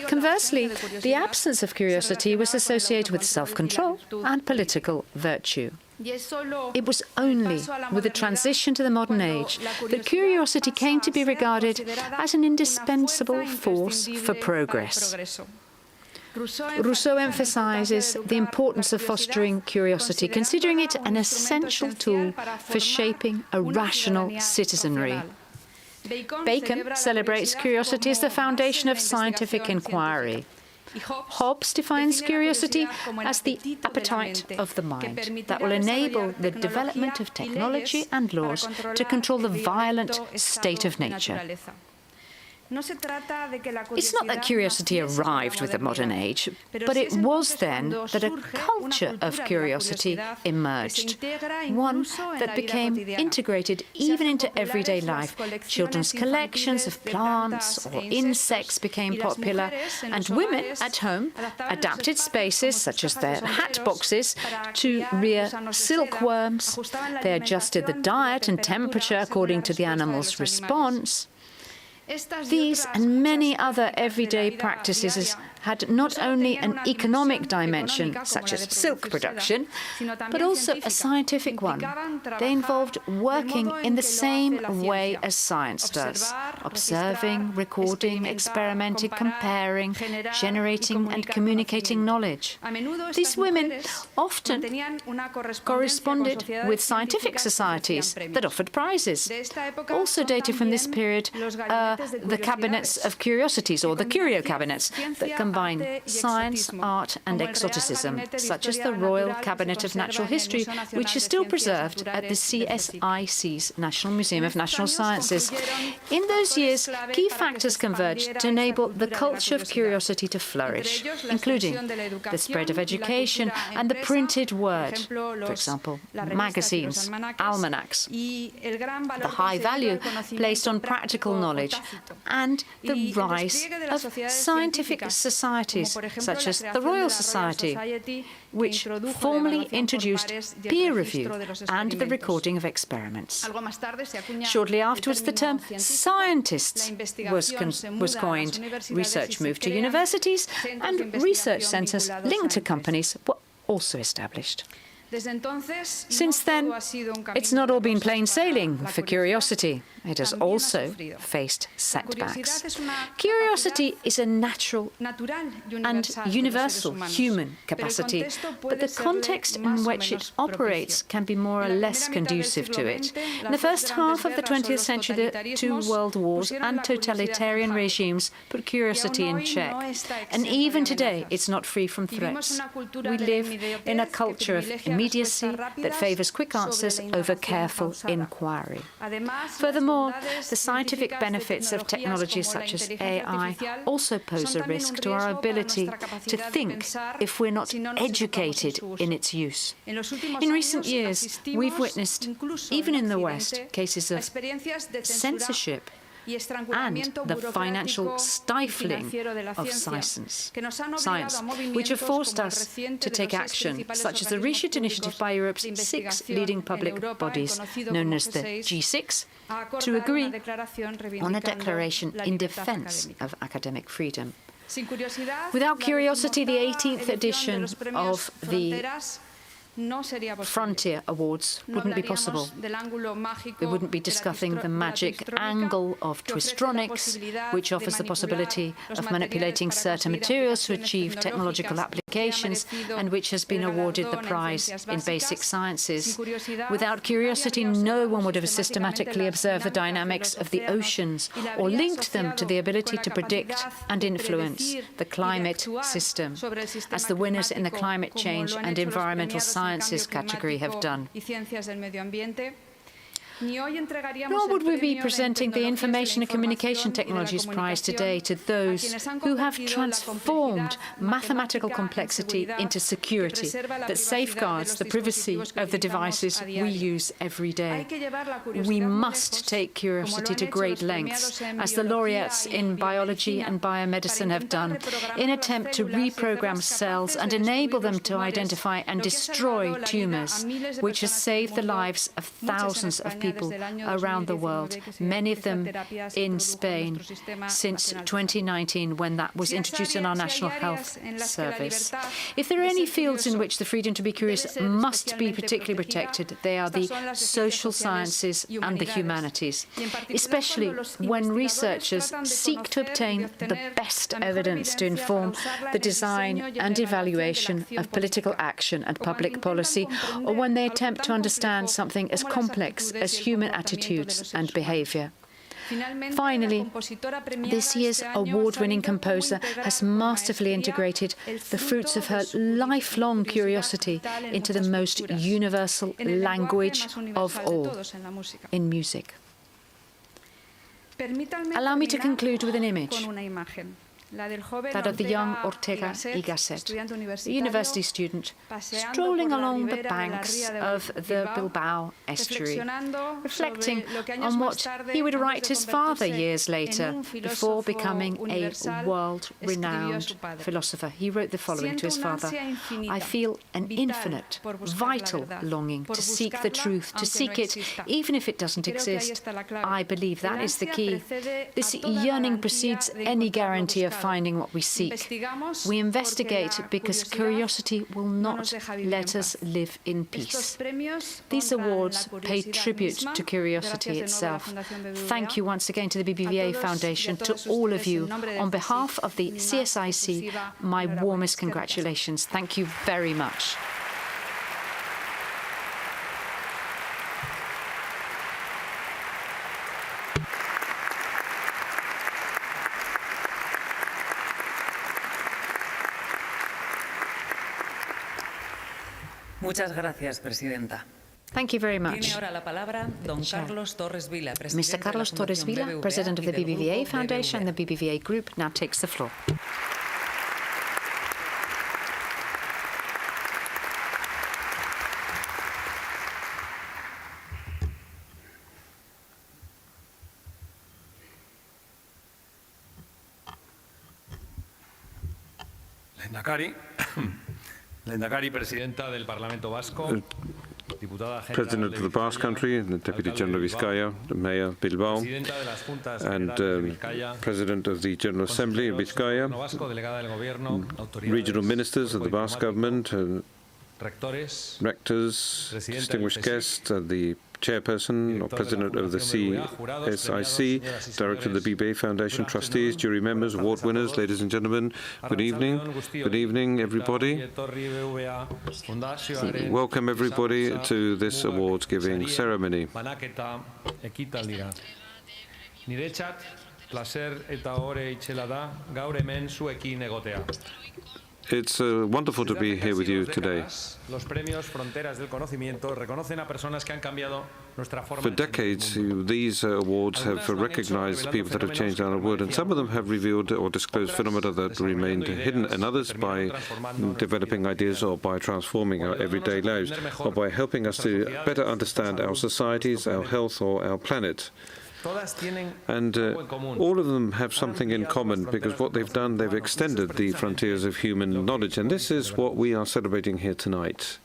Conversely, the absence of curiosity was associated with self-control and political virtue. It was only with the transition to the modern age that curiosity came to be regarded as an indispensable force for progress. Rousseau emphasizes the importance of fostering curiosity, considering it an essential tool for shaping a rational citizenry. Bacon celebrates curiosity as the foundation of scientific inquiry. Hobbes defines curiosity as the appetite of the mind that will enable the development of technology and laws to control the violent state of nature. It's not that curiosity arrived with the modern age, but it was then that a culture of curiosity emerged, one that became integrated even into everyday life. Children's collections of plants or insects became popular, and women at home adapted spaces such as their hat boxes to rear silkworms. They adjusted the diet and temperature according to the animal's response. These and many other everyday practices had not only an economic dimension, such as silk production, but also a scientific one. They involved working in the same way as science does, observing, recording, experimenting, comparing, generating and communicating knowledge. These women often corresponded with scientific societies that offered prizes. Also dated from this period are the cabinets of curiosities, or the curio cabinets, that combine science, art and exoticism, such as the Royal Cabinet of Natural History, which is still preserved at the CSIC's National Museum of Natural Sciences. In those years, key factors converged to enable the culture of curiosity to flourish, including the spread of education and the printed word, for example, magazines, almanacs, the high value placed on practical knowledge, and the rise of scientific societies, such as the Royal Society, which formally introduced peer review and the recording of experiments. Shortly afterwards, the term scientists was coined. Research moved to universities, and research centres linked to companies were also established. Since then, it's not all been plain sailing for curiosity. It has also faced setbacks. Curiosity is a natural and universal human capacity, but the context in which it operates can be more or less conducive to it. In the first half of the 20th century, the two world wars and totalitarian regimes put curiosity in check. And even today, it's not free from threats. We live in a culture of immediacy that favors quick answers over careful inquiry. Furthermore, Furthermore, the scientific benefits of technologies such as AI also pose a risk to our ability to think if we're not educated in its use. In recent years, we've witnessed, even in the West, cases of censorship and the financial stifling of science, which have forced us to take action, such as the Reshoot initiative by Europe's 6 leading public bodies, known as the G6, to agree on a declaration in defense of academic freedom. Without curiosity, the 18th edition of the Frontier Awards wouldn't be possible. We wouldn't be discussing the magic angle of twistronics, which offers the possibility of manipulating certain materials to achieve technological applications and which has been awarded the prize in basic sciences. Without curiosity, no one would have systematically observed the dynamics of the oceans or linked them to the ability to predict and influence the climate system, as the winners in the climate change and environmental sciences category have done. Nor would we be presenting the Information and Communication Technologies Prize today to those who have transformed mathematical complexity into security that safeguards the privacy of the devices we use every day. We must take curiosity to great lengths, as the laureates in biology and biomedicine have done, in an attempt to reprogram cells and enable them to identify and destroy tumors, which has saved the lives of thousands of people around the world, many of them in Spain, since 2019, when that was introduced in our National Health Service. If there are any fields in which the freedom to be curious must be particularly protected, they are the social sciences and the humanities, especially when researchers seek to obtain the best evidence to inform the design and evaluation of political action and public policy, or when they attempt to understand something as complex as human attitudes and behavior. Finally, this year's award-winning composer has masterfully integrated the fruits of her lifelong curiosity into the most universal language of all, in music. Allow me to conclude with an image, that of the young Ortega y Gasset, a university student, strolling along the banks of the Bilbao estuary, reflecting on what he would write to his father years later, before becoming a world-renowned philosopher. He wrote the following to his father: "I feel an infinite, vital longing to seek the truth, to seek it even if it doesn't exist. I believe that is the key. This yearning precedes any guarantee of finding what we seek. We investigate because curiosity will not let us live in peace." These awards pay tribute to curiosity itself. Thank you once again to the BBVA Foundation, to all of you. On behalf of the CSIC, my warmest congratulations. Thank you very much. Muchas gracias, Presidenta. Thank you very much. Tiene ahora la palabra don Carlos Torres Vila, Mr. Carlos Torres Vila, President of the BBVA Foundation and the BBVA Group, now takes the floor. Lehendakari, Presidenta del Parlamento Vasco, Diputada President of the Basque Country, the Deputy General of Vizcaya, the Mayor of Bilbao, and President of the General Assembly of Vizcaya, regional ministers of the Basque Government, rectors, distinguished guests, the Chairperson or President of the CSIC, Director of the BBVA Foundation, trustees, jury members, award winners, ladies and gentlemen, good evening. Good evening, everybody. Welcome, everybody, to this awards-giving ceremony. It's wonderful to be here with you today. Los premios Fronteras del Conocimiento reconocen a personas que han cambiado For decades, these awards have recognized people that have changed our world, and some of them have revealed or disclosed phenomena that remained hidden, and others by developing ideas or by transforming our everyday lives, or by helping us to better understand our societies, our health, or our planet. And all of them have something in common, because what they've done, they've extended the frontiers of human knowledge, and this is what we are celebrating here tonight.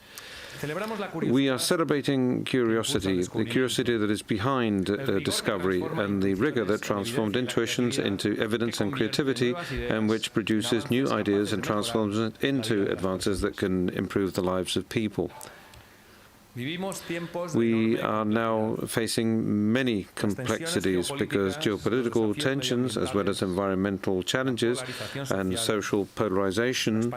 We are celebrating curiosity, the curiosity that is behind discovery, and the rigor that transformed intuitions into evidence and creativity, and which produces new ideas and transforms it into advances that can improve the lives of people. We are now facing many complexities because geopolitical tensions, as well as environmental challenges and social polarization,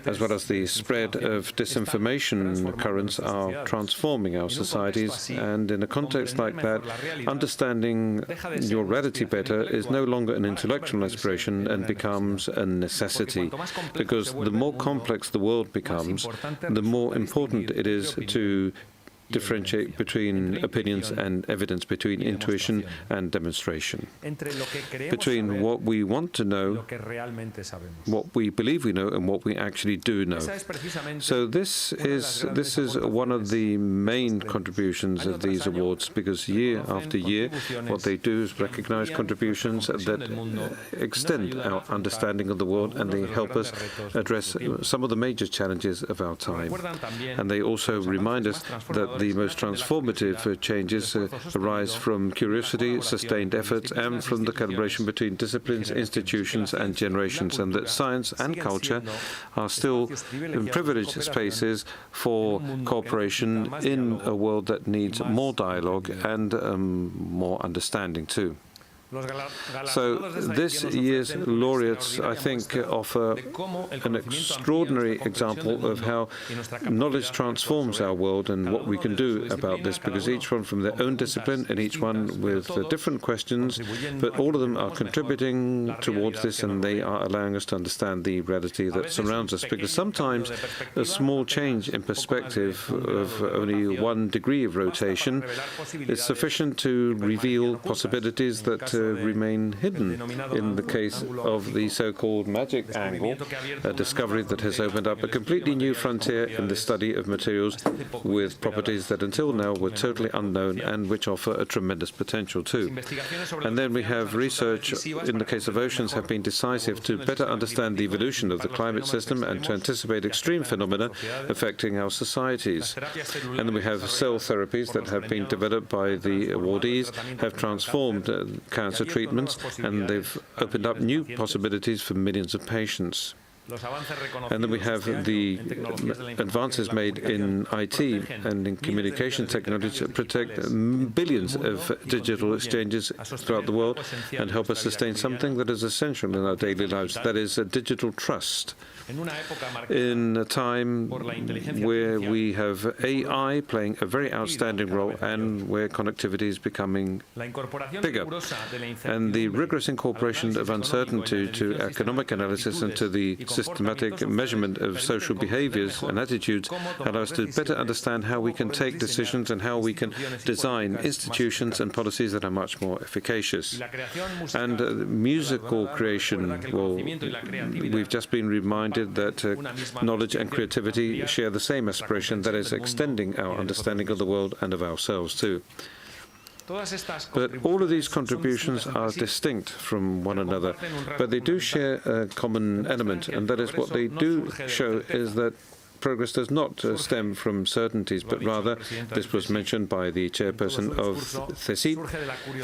as well as the spread of disinformation currents, are transforming our societies. And in a context like that, understanding your reality better is no longer an intellectual aspiration and becomes a necessity, because the more complex the world becomes, the more important it is to differentiate between opinions and evidence, between intuition and demonstration, between what we want to know, what we believe we know, and what we actually do know. So this is one of the main contributions of these awards, because year after year, what they do is recognize contributions that extend our understanding of the world, and they help us address some of the major challenges of our time. And they also remind us that the most transformative changes arise from curiosity, sustained efforts, and from the collaboration between disciplines, institutions, and generations, and that science and culture are still privileged spaces for cooperation in a world that needs more dialogue and more understanding too. So this year's laureates, I think, offer an extraordinary example of how knowledge transforms our world and what we can do about this, because each one from their own discipline and each one with different questions, but all of them are contributing towards this, and they are allowing us to understand the reality that surrounds us, because sometimes a small change in perspective of only 1 degree of rotation is sufficient to reveal possibilities that remain hidden. In the case of the so-called magic angle, a discovery that has opened up a completely new frontier in the study of materials with properties that until now were totally unknown and which offer a tremendous potential too. And then we have research in the case of oceans have been decisive to better understand the evolution of the climate system and to anticipate extreme phenomena affecting our societies. And then we have cell therapies that have been developed by the awardees, have transformed cancer treatments, and they've opened up new possibilities for millions of patients. And then we have the advances made in IT and in communication technology to protect billions of digital exchanges throughout the world and help us sustain something that is essential in our daily lives, that is a digital trust. In a time where we have AI playing a very outstanding role and where connectivity is becoming bigger. And the rigorous incorporation of uncertainty to economic analysis and to the systematic measurement of social behaviors and attitudes allow us to better understand how we can take decisions and how we can design institutions and policies that are much more efficacious. And musical creation, well, we've just been reminded that knowledge and creativity share the same aspiration, that is extending our understanding of the world and of ourselves too. But all of these contributions are distinct from one another, but they do share a common element, and that is what they do show is that progress does not stem from certainties, but rather, this was mentioned by the chairperson of XVIII,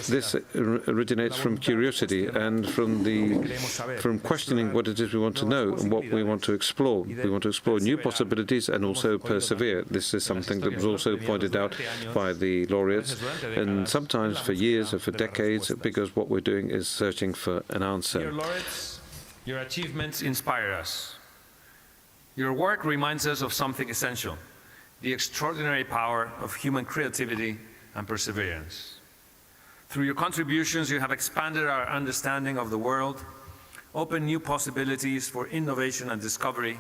this originates from curiosity and from questioning what it is we want to know and what we want to explore. We want to explore new possibilities and also persevere. This is something that was also pointed out by the laureates, and sometimes for years or for decades, because what we're doing is searching for an answer. Dear laureates, your achievements inspire us. Your work reminds us of something essential, the extraordinary power of human creativity and perseverance. Through your contributions, you have expanded our understanding of the world, opened new possibilities for innovation and discovery,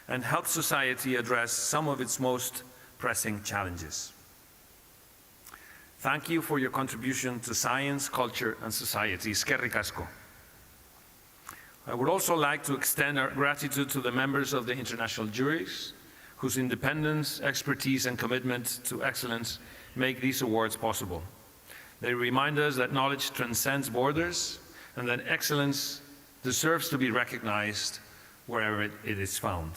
and helped society address some of its most pressing challenges. Thank you for your contribution to science, culture, and society. Eskerrik asko. I would also like to extend our gratitude to the members of the international juries, whose independence, expertise, and commitment to excellence make these awards possible. They remind us that knowledge transcends borders and that excellence deserves to be recognized wherever it is found.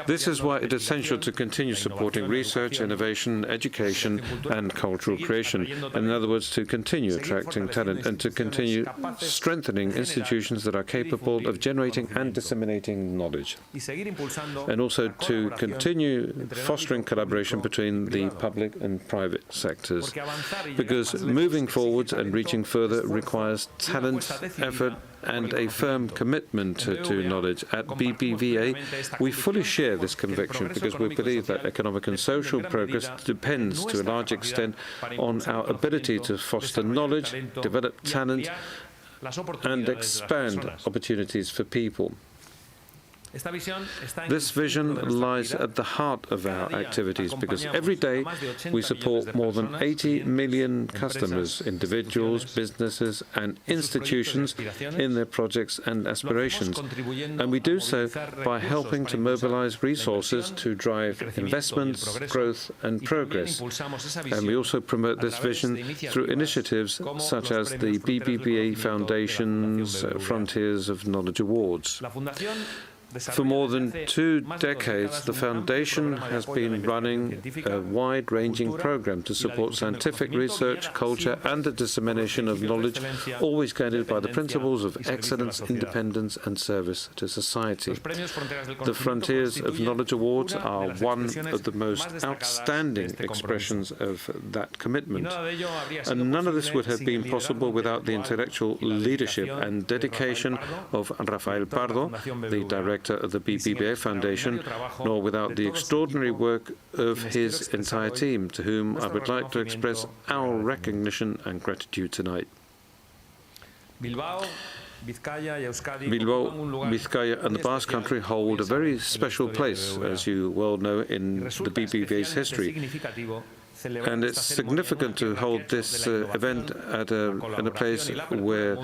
This is why it is essential to continue supporting research, innovation, education, and cultural creation. In other words, to continue attracting talent and to continue strengthening institutions that are capable of generating and disseminating knowledge. And also to continue fostering collaboration between the public and private sectors. Because moving forwards and reaching further requires talent, effort, and a firm commitment to knowledge. At BBVA, we fully share this conviction because we believe that economic and social progress depends to a large extent on our ability to foster knowledge, develop talent, and expand opportunities for people. This vision lies at the heart of our activities because every day we support more than 80 million customers, individuals, businesses, and institutions in their projects and aspirations. And we do so by helping to mobilize resources to drive investments, growth, and progress. And we also promote this vision through initiatives such as the BBVA Foundation's Frontiers of Knowledge Awards. For more than 2 decades, the Foundation has been running a wide-ranging program to support scientific research, culture, and the dissemination of knowledge, always guided by the principles of excellence, independence, and service to society. The Frontiers of Knowledge Awards are one of the most outstanding expressions of that commitment. And none of this would have been possible without the intellectual leadership and dedication of Rafael Pardo, the director of the BBVA Foundation, nor without the extraordinary work of his entire team, to whom I would like to express our recognition and gratitude tonight. Bilbao, Vizcaya, and the Basque Country hold a very special place, as you well know, in the BBVA's history. And it's significant to hold this event in a place where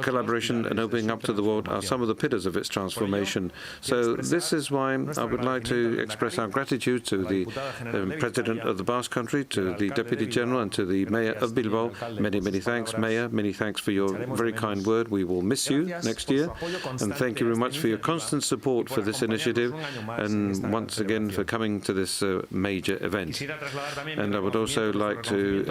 collaboration and opening up to the world are some of the pillars of its transformation. So this is why I would like to express our gratitude to the President of the Basque Country, to the Deputy General, and to the Mayor of Bilbao. Many, many thanks, Mayor. Many thanks for your very kind word. We will miss you next year. And thank you very much for your constant support for this initiative, and once again for coming to this major event. And I would also like to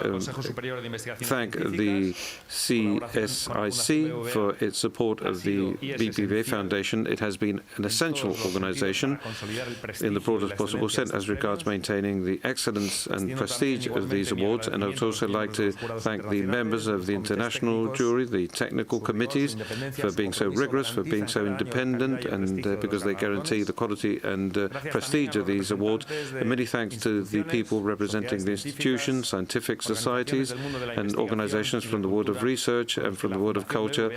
thank the CSIC for its support of the BBVA Foundation. It has been an essential organization in the broadest possible sense as regards maintaining the excellence and prestige of these awards. And I would also like to thank the members of the international jury, the technical committees, for being so rigorous, for being so independent, and because they guarantee the quality and prestige of these awards. And many thanks to the people representing the institutions, scientific societies, and organizations from the world of research and from the world of culture,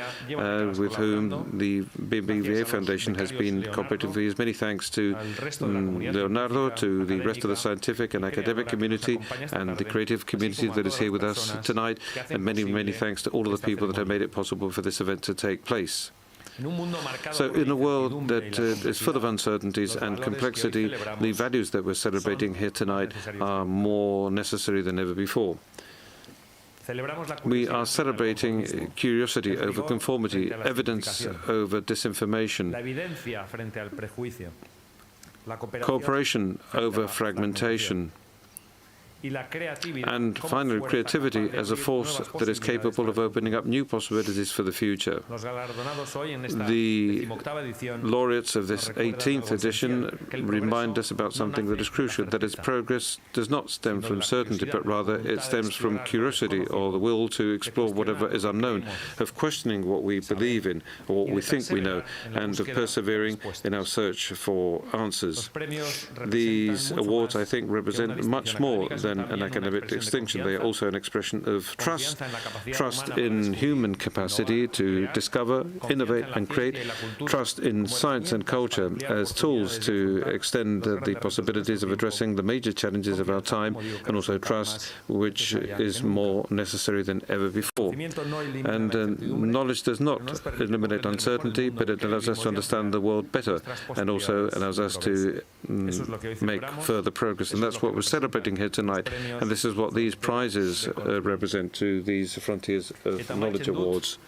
with whom the BBVA Foundation has been cooperating for years. Many thanks to Leonardo, to the rest of the scientific and academic community, and the creative community that is here with us tonight, and many, many thanks to all of the people that have made it possible for this event to take place. So in a world that is full of uncertainties and complexity, the values that we're celebrating here tonight are more necessary than ever before. We are celebrating curiosity over conformity, evidence over disinformation, cooperation over fragmentation, and finally, creativity as a force that is capable of opening up new possibilities for the future. The laureates of this 18th edition remind us about something that is crucial, that its progress does not stem from certainty, but rather it stems from curiosity, or the will to explore whatever is unknown, of questioning what we believe in, or what we think we know, and of persevering in our search for answers. These awards, I think, represent much more than than an academic distinction. They are also an expression of trust in human capacity to discover, innovate, and create, trust in science and culture as tools to extend the possibilities of addressing the major challenges of our time, and also trust, which is more necessary than ever before. And knowledge does not eliminate uncertainty, but it allows us to understand the world better, and also allows us to make further progress. And that's what we're celebrating here tonight. And this is what these prizes represent to these Frontiers of Knowledge Awards.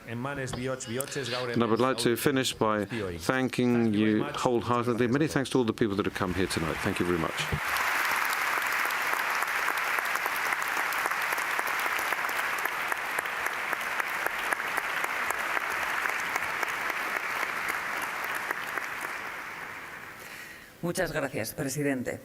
And I would like to finish by thanking you wholeheartedly. Many thanks to all the people that have come here tonight. Thank you very much. Muchas gracias, presidente.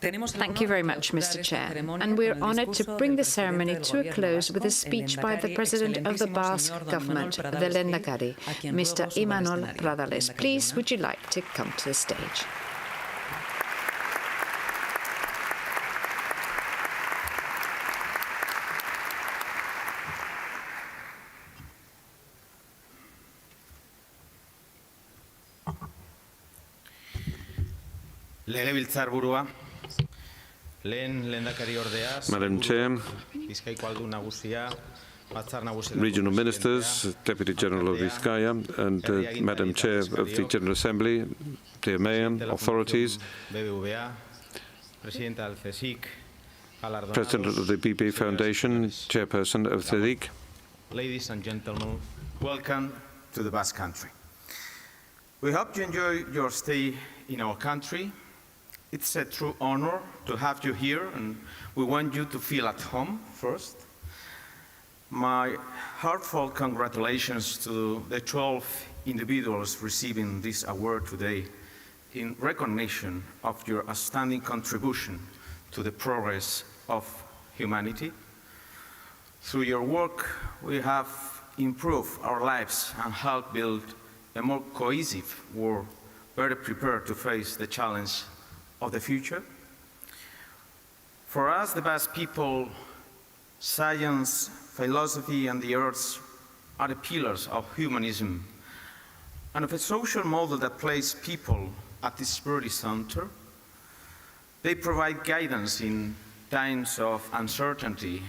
Thank you very much, Mr. Chair. And we're honored to bring the ceremony to a close with a speech by the President of the Basque Government, the Lehendakari, Mr. Imanol Radales. Please, would you like to come to the stage? Legebiltzarburua, Madam Chair, Regional Ministers, Deputy General of Vizcaya, and Madam Chair of the General Assembly, dear Mayor, authorities, President of the BBVA Foundation, Chairperson of CVIC. Ladies and gentlemen, welcome to the Basque Country. We hope you enjoy your stay in our country. It's a true honor to have you here, and we want you to feel at home first. My heartfelt congratulations to the 12 individuals receiving this award today in recognition of your outstanding contribution to the progress of humanity. Through your work, we have improved our lives and helped build a more cohesive world, better prepared to face the challenge of the future. For us, the Basque people, science, philosophy, and the arts are the pillars of humanism and of a social model that places people at its very center. They provide guidance in times of uncertainty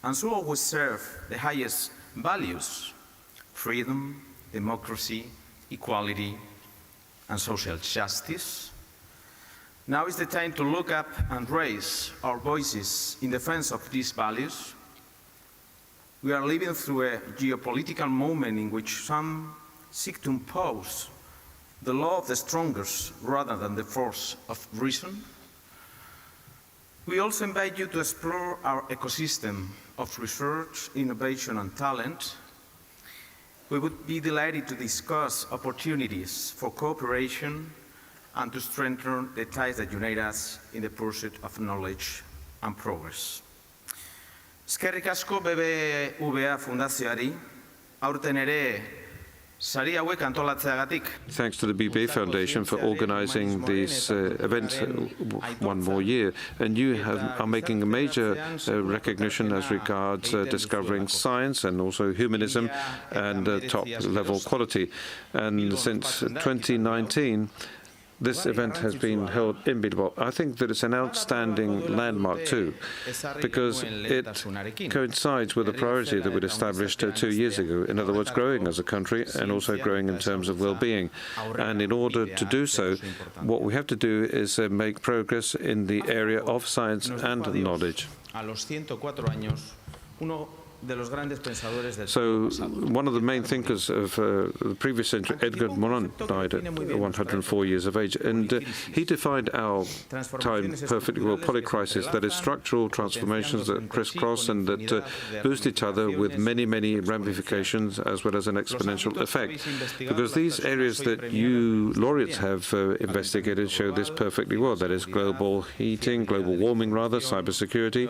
and so always serve the highest values: freedom, democracy, equality, and social justice. Now is the time to look up and raise our voices in defense of these values. We are living through a geopolitical moment in which some seek to impose the law of the strongest rather than the force of reason. We also invite you to explore our ecosystem of research, innovation, and talent. We would be delighted to discuss opportunities for cooperation and to strengthen the ties that unite us in the pursuit of knowledge and progress. Eskerrik asko BBVA Fundazioari, aurten ere sari hauek antolatzeagatik. Thanks to the BBVA Foundation for organizing this event one more year. And you are making a major recognition as regards discovering science and also humanism and top-level quality. And since 2019, this event has been held in Bilbao. I think that it's an outstanding landmark too, because it coincides with the priority that we established 2 years ago. In other words, growing as a country and also growing in terms of well-being. And in order to do so, what we have to do is make progress in the area of science and knowledge. So one of the main thinkers of the previous century, Edgar Morin, died at 104 years of age, and he defined our time perfectly well: polycrisis, that is structural transformations that crisscross and that boost each other with many, many ramifications as well as an exponential effect. Because these areas that you laureates have investigated show this perfectly well: that is global heating, global warming rather, cybersecurity,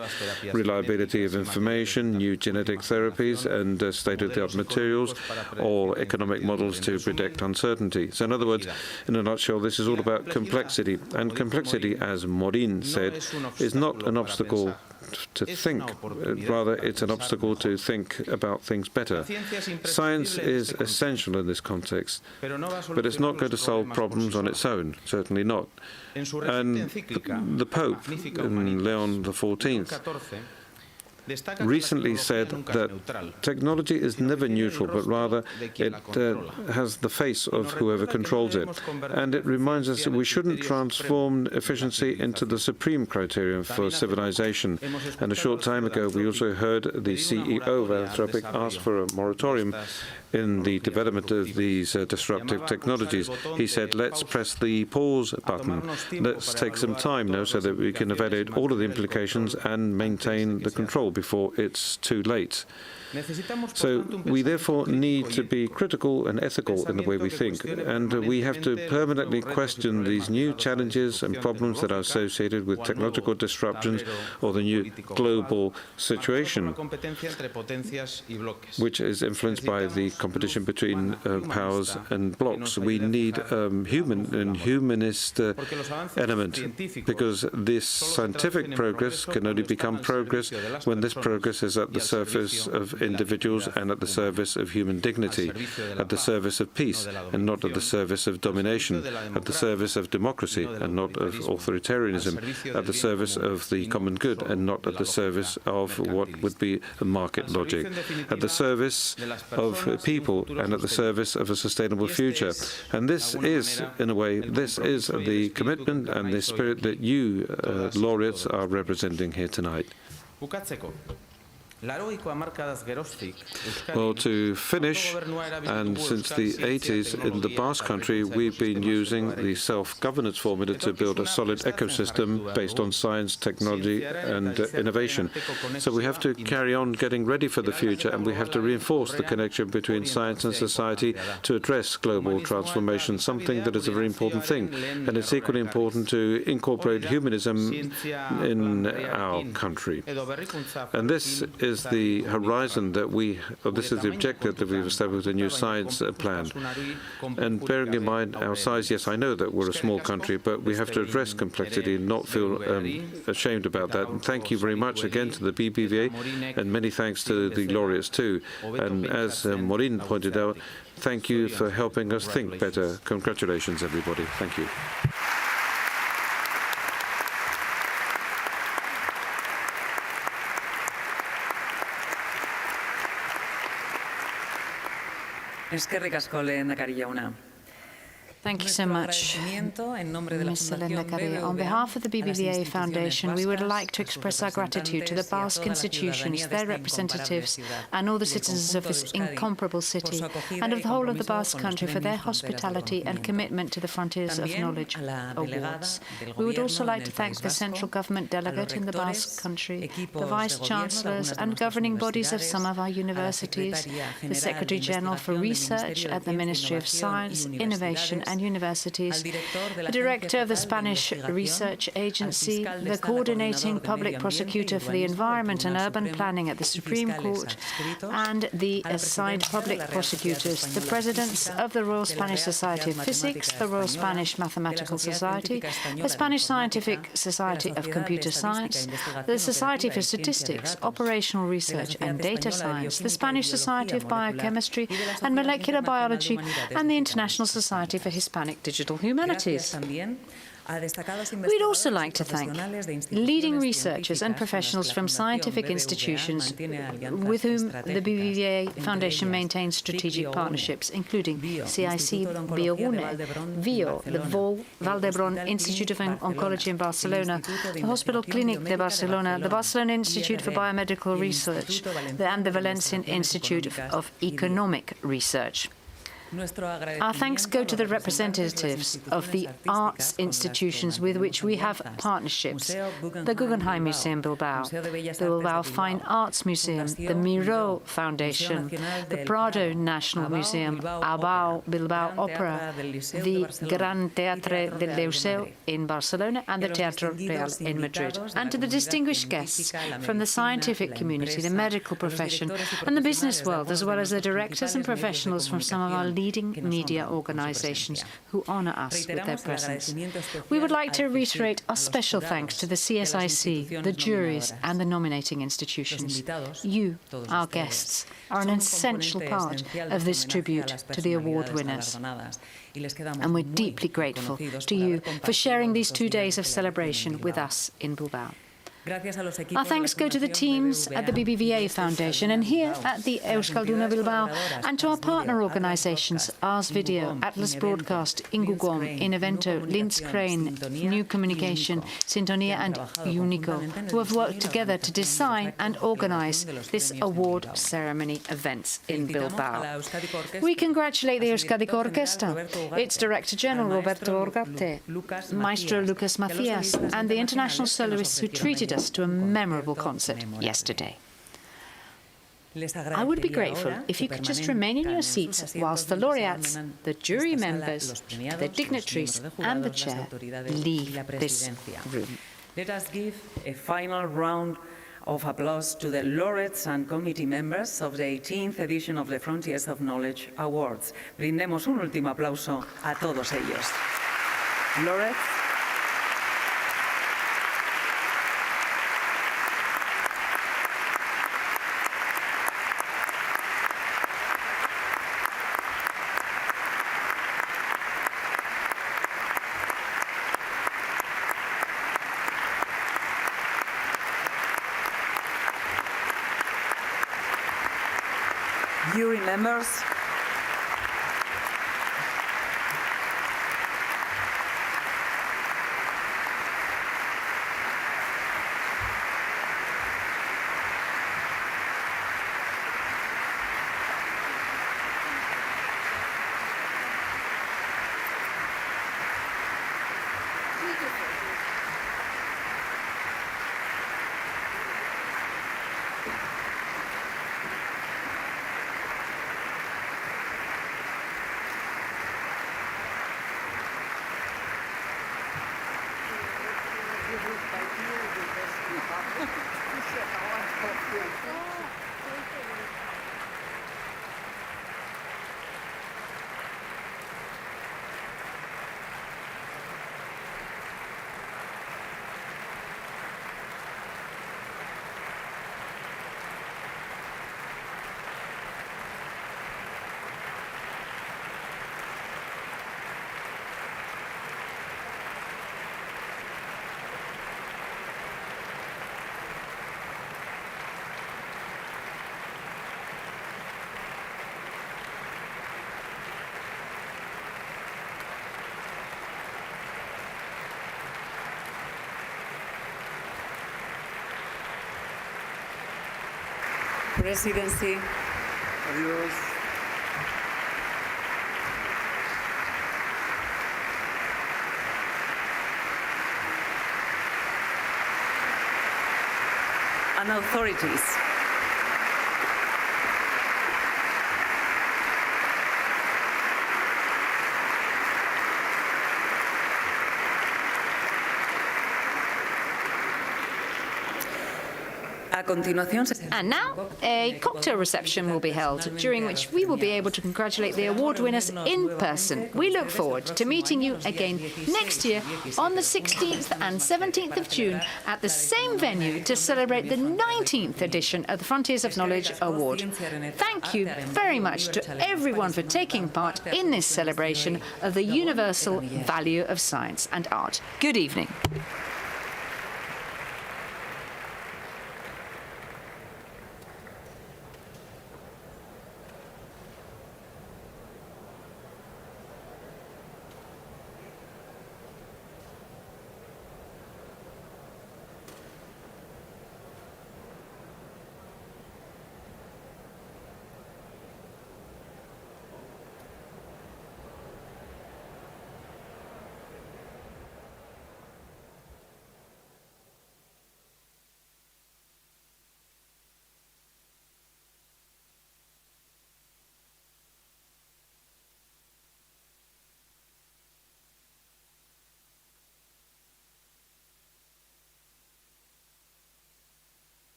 reliability of information, new genetics, genetic therapies and state-of-the-art materials, or economic models to predict uncertainty. So in other words, in a nutshell, this is all about complexity. And complexity, as Morin said, is not an obstacle to think. Rather, it's an obstacle to think about things better. Science is essential in this context, but it's not going to solve problems on its own, certainly not. And the Pope, Leon XIV, recently said that technology is never neutral, but rather it has the face of whoever controls it. And it reminds us that we shouldn't transform efficiency into the supreme criterion for civilization. And a short time ago, we also heard the CEO of Anthropic ask for a moratorium in the development of these disruptive technologies. He said, let's press the pause button. Let's take some time now so that we can evaluate all of the implications and maintain the control before it's too late. So we therefore need to be critical and ethical in the way we think, and we have to permanently question these new challenges and problems that are associated with technological disruptions or the new global situation, which is influenced by the competition between powers and blocks. We need human and humanist element, because this scientific progress can only become progress when this progress is at the surface of individuals and at the service of human dignity, at the service of peace and not at the service of domination, at the service of democracy and not of authoritarianism, at the service of the common good and not at the service of what would be a market logic, at the service of people and at the service of a sustainable future. And this is, in a way, this is the commitment and the spirit that you, laureates, are representing here tonight. Well, to finish, and since the 80s in the Basque Country, we've been using the self-governance formula to build a solid ecosystem based on science, technology, and innovation. So we have to carry on getting ready for the future, and we have to reinforce the connection between science and society to address global transformation, something that is a very important thing. And it's equally important to incorporate humanism in our country. And this is the horizon that this is the objective that we've established with a new science plan. And bearing in mind our size, yes, I know that we're a small country, but we have to address complexity and not feel ashamed about that. And thank you very much again to the BBVA, and many thanks to the laureates too. And as Morin pointed out, thank you for helping us think better. Congratulations, everybody. Thank you. Eskerrik asko, lehendakari jauna. Thank you so much, Ms. Lehendakari. On behalf of the BBVA Foundation, we would like to express our gratitude to the Basque institutions, their representatives, and all the citizens of this incomparable city, and of the whole of the Basque Country for their hospitality and commitment to the Frontiers of Knowledge Awards. We would also like to thank the central government delegate in the Basque Country, the vice-chancellors and governing bodies of some of our universities, the Secretary General for Research at the Ministry of Science, Innovation and Universities, the Director of the Spanish Research Agency, the Coordinating Public Prosecutor for the Environment and Urban Planning at the Supreme Court, and the assigned public prosecutors, the Presidents of the Royal Spanish Society of Physics, the Royal Spanish Mathematical Society, the Spanish Scientific Society of Computer Science, the Society for Statistics, Operational Research and Data Science, the Spanish Society of Biochemistry and Molecular Biology, and the International Society for Hispanic Digital Humanities. We'd also like to thank leading researchers and professionals from scientific institutions with whom the BBVA Foundation maintains strategic partnerships, including CIC Biogune, VIO, the Vall-d'Hebron Institute of Oncology in Barcelona, the Hospital Clínic de Barcelona, the Barcelona Institute for Biomedical Research, and the Valencian Institute of Economic Research. Our thanks go to the representatives of the arts institutions with which we have partnerships: the Guggenheim Museum Bilbao, the Bilbao Fine Arts Museum, the Miró Foundation, the Prado National Museum, Bilbao Opera, the Gran Teatre del Liceu in Barcelona, and the Teatro Real in Madrid, and to the distinguished guests from the scientific community, the medical profession, and the business world, as well as the directors and professionals from some of our leading media organizations who honor us with their presence. We would like to reiterate our special thanks to the CSIC, the juries, and the nominating institutions. You, our guests, are an essential part of this tribute to the award winners. And we're deeply grateful to you for sharing these 2 days of celebration with us in Bilbao. Our thanks go to the teams at the BBVA Foundation and here at the Euskalduna Bilbao, and to our partner organizations Ars Video, Atlas Broadcast, Ingugom, Inevento, Linz Crane, New Communication, Sintonia and Unico, who have worked together to design and organize this award ceremony events in Bilbao. We congratulate the Euskadi Orchestra, its Director General Roberto Orgate, Maestro Lucas Macias, and the international soloists who treated us to a memorable concert yesterday. I would be grateful if you could just remain in your seats whilst the laureates, the jury members, the dignitaries and the chair leave this room. Let us give a final round of applause to the laureates and committee members of the 18th edition of the Frontiers of Knowledge Awards. Brindemos un último aplauso a todos ellos. Laureates, jury members, Presidency. Adios. And authorities. And now, a cocktail reception will be held, during which we will be able to congratulate the award winners in person. We look forward to meeting you again next year on the 16th and 17th of June at the same venue to celebrate the 19th edition of the Frontiers of Knowledge Award. Thank you very much to everyone for taking part in this celebration of the universal value of science and art. Good evening.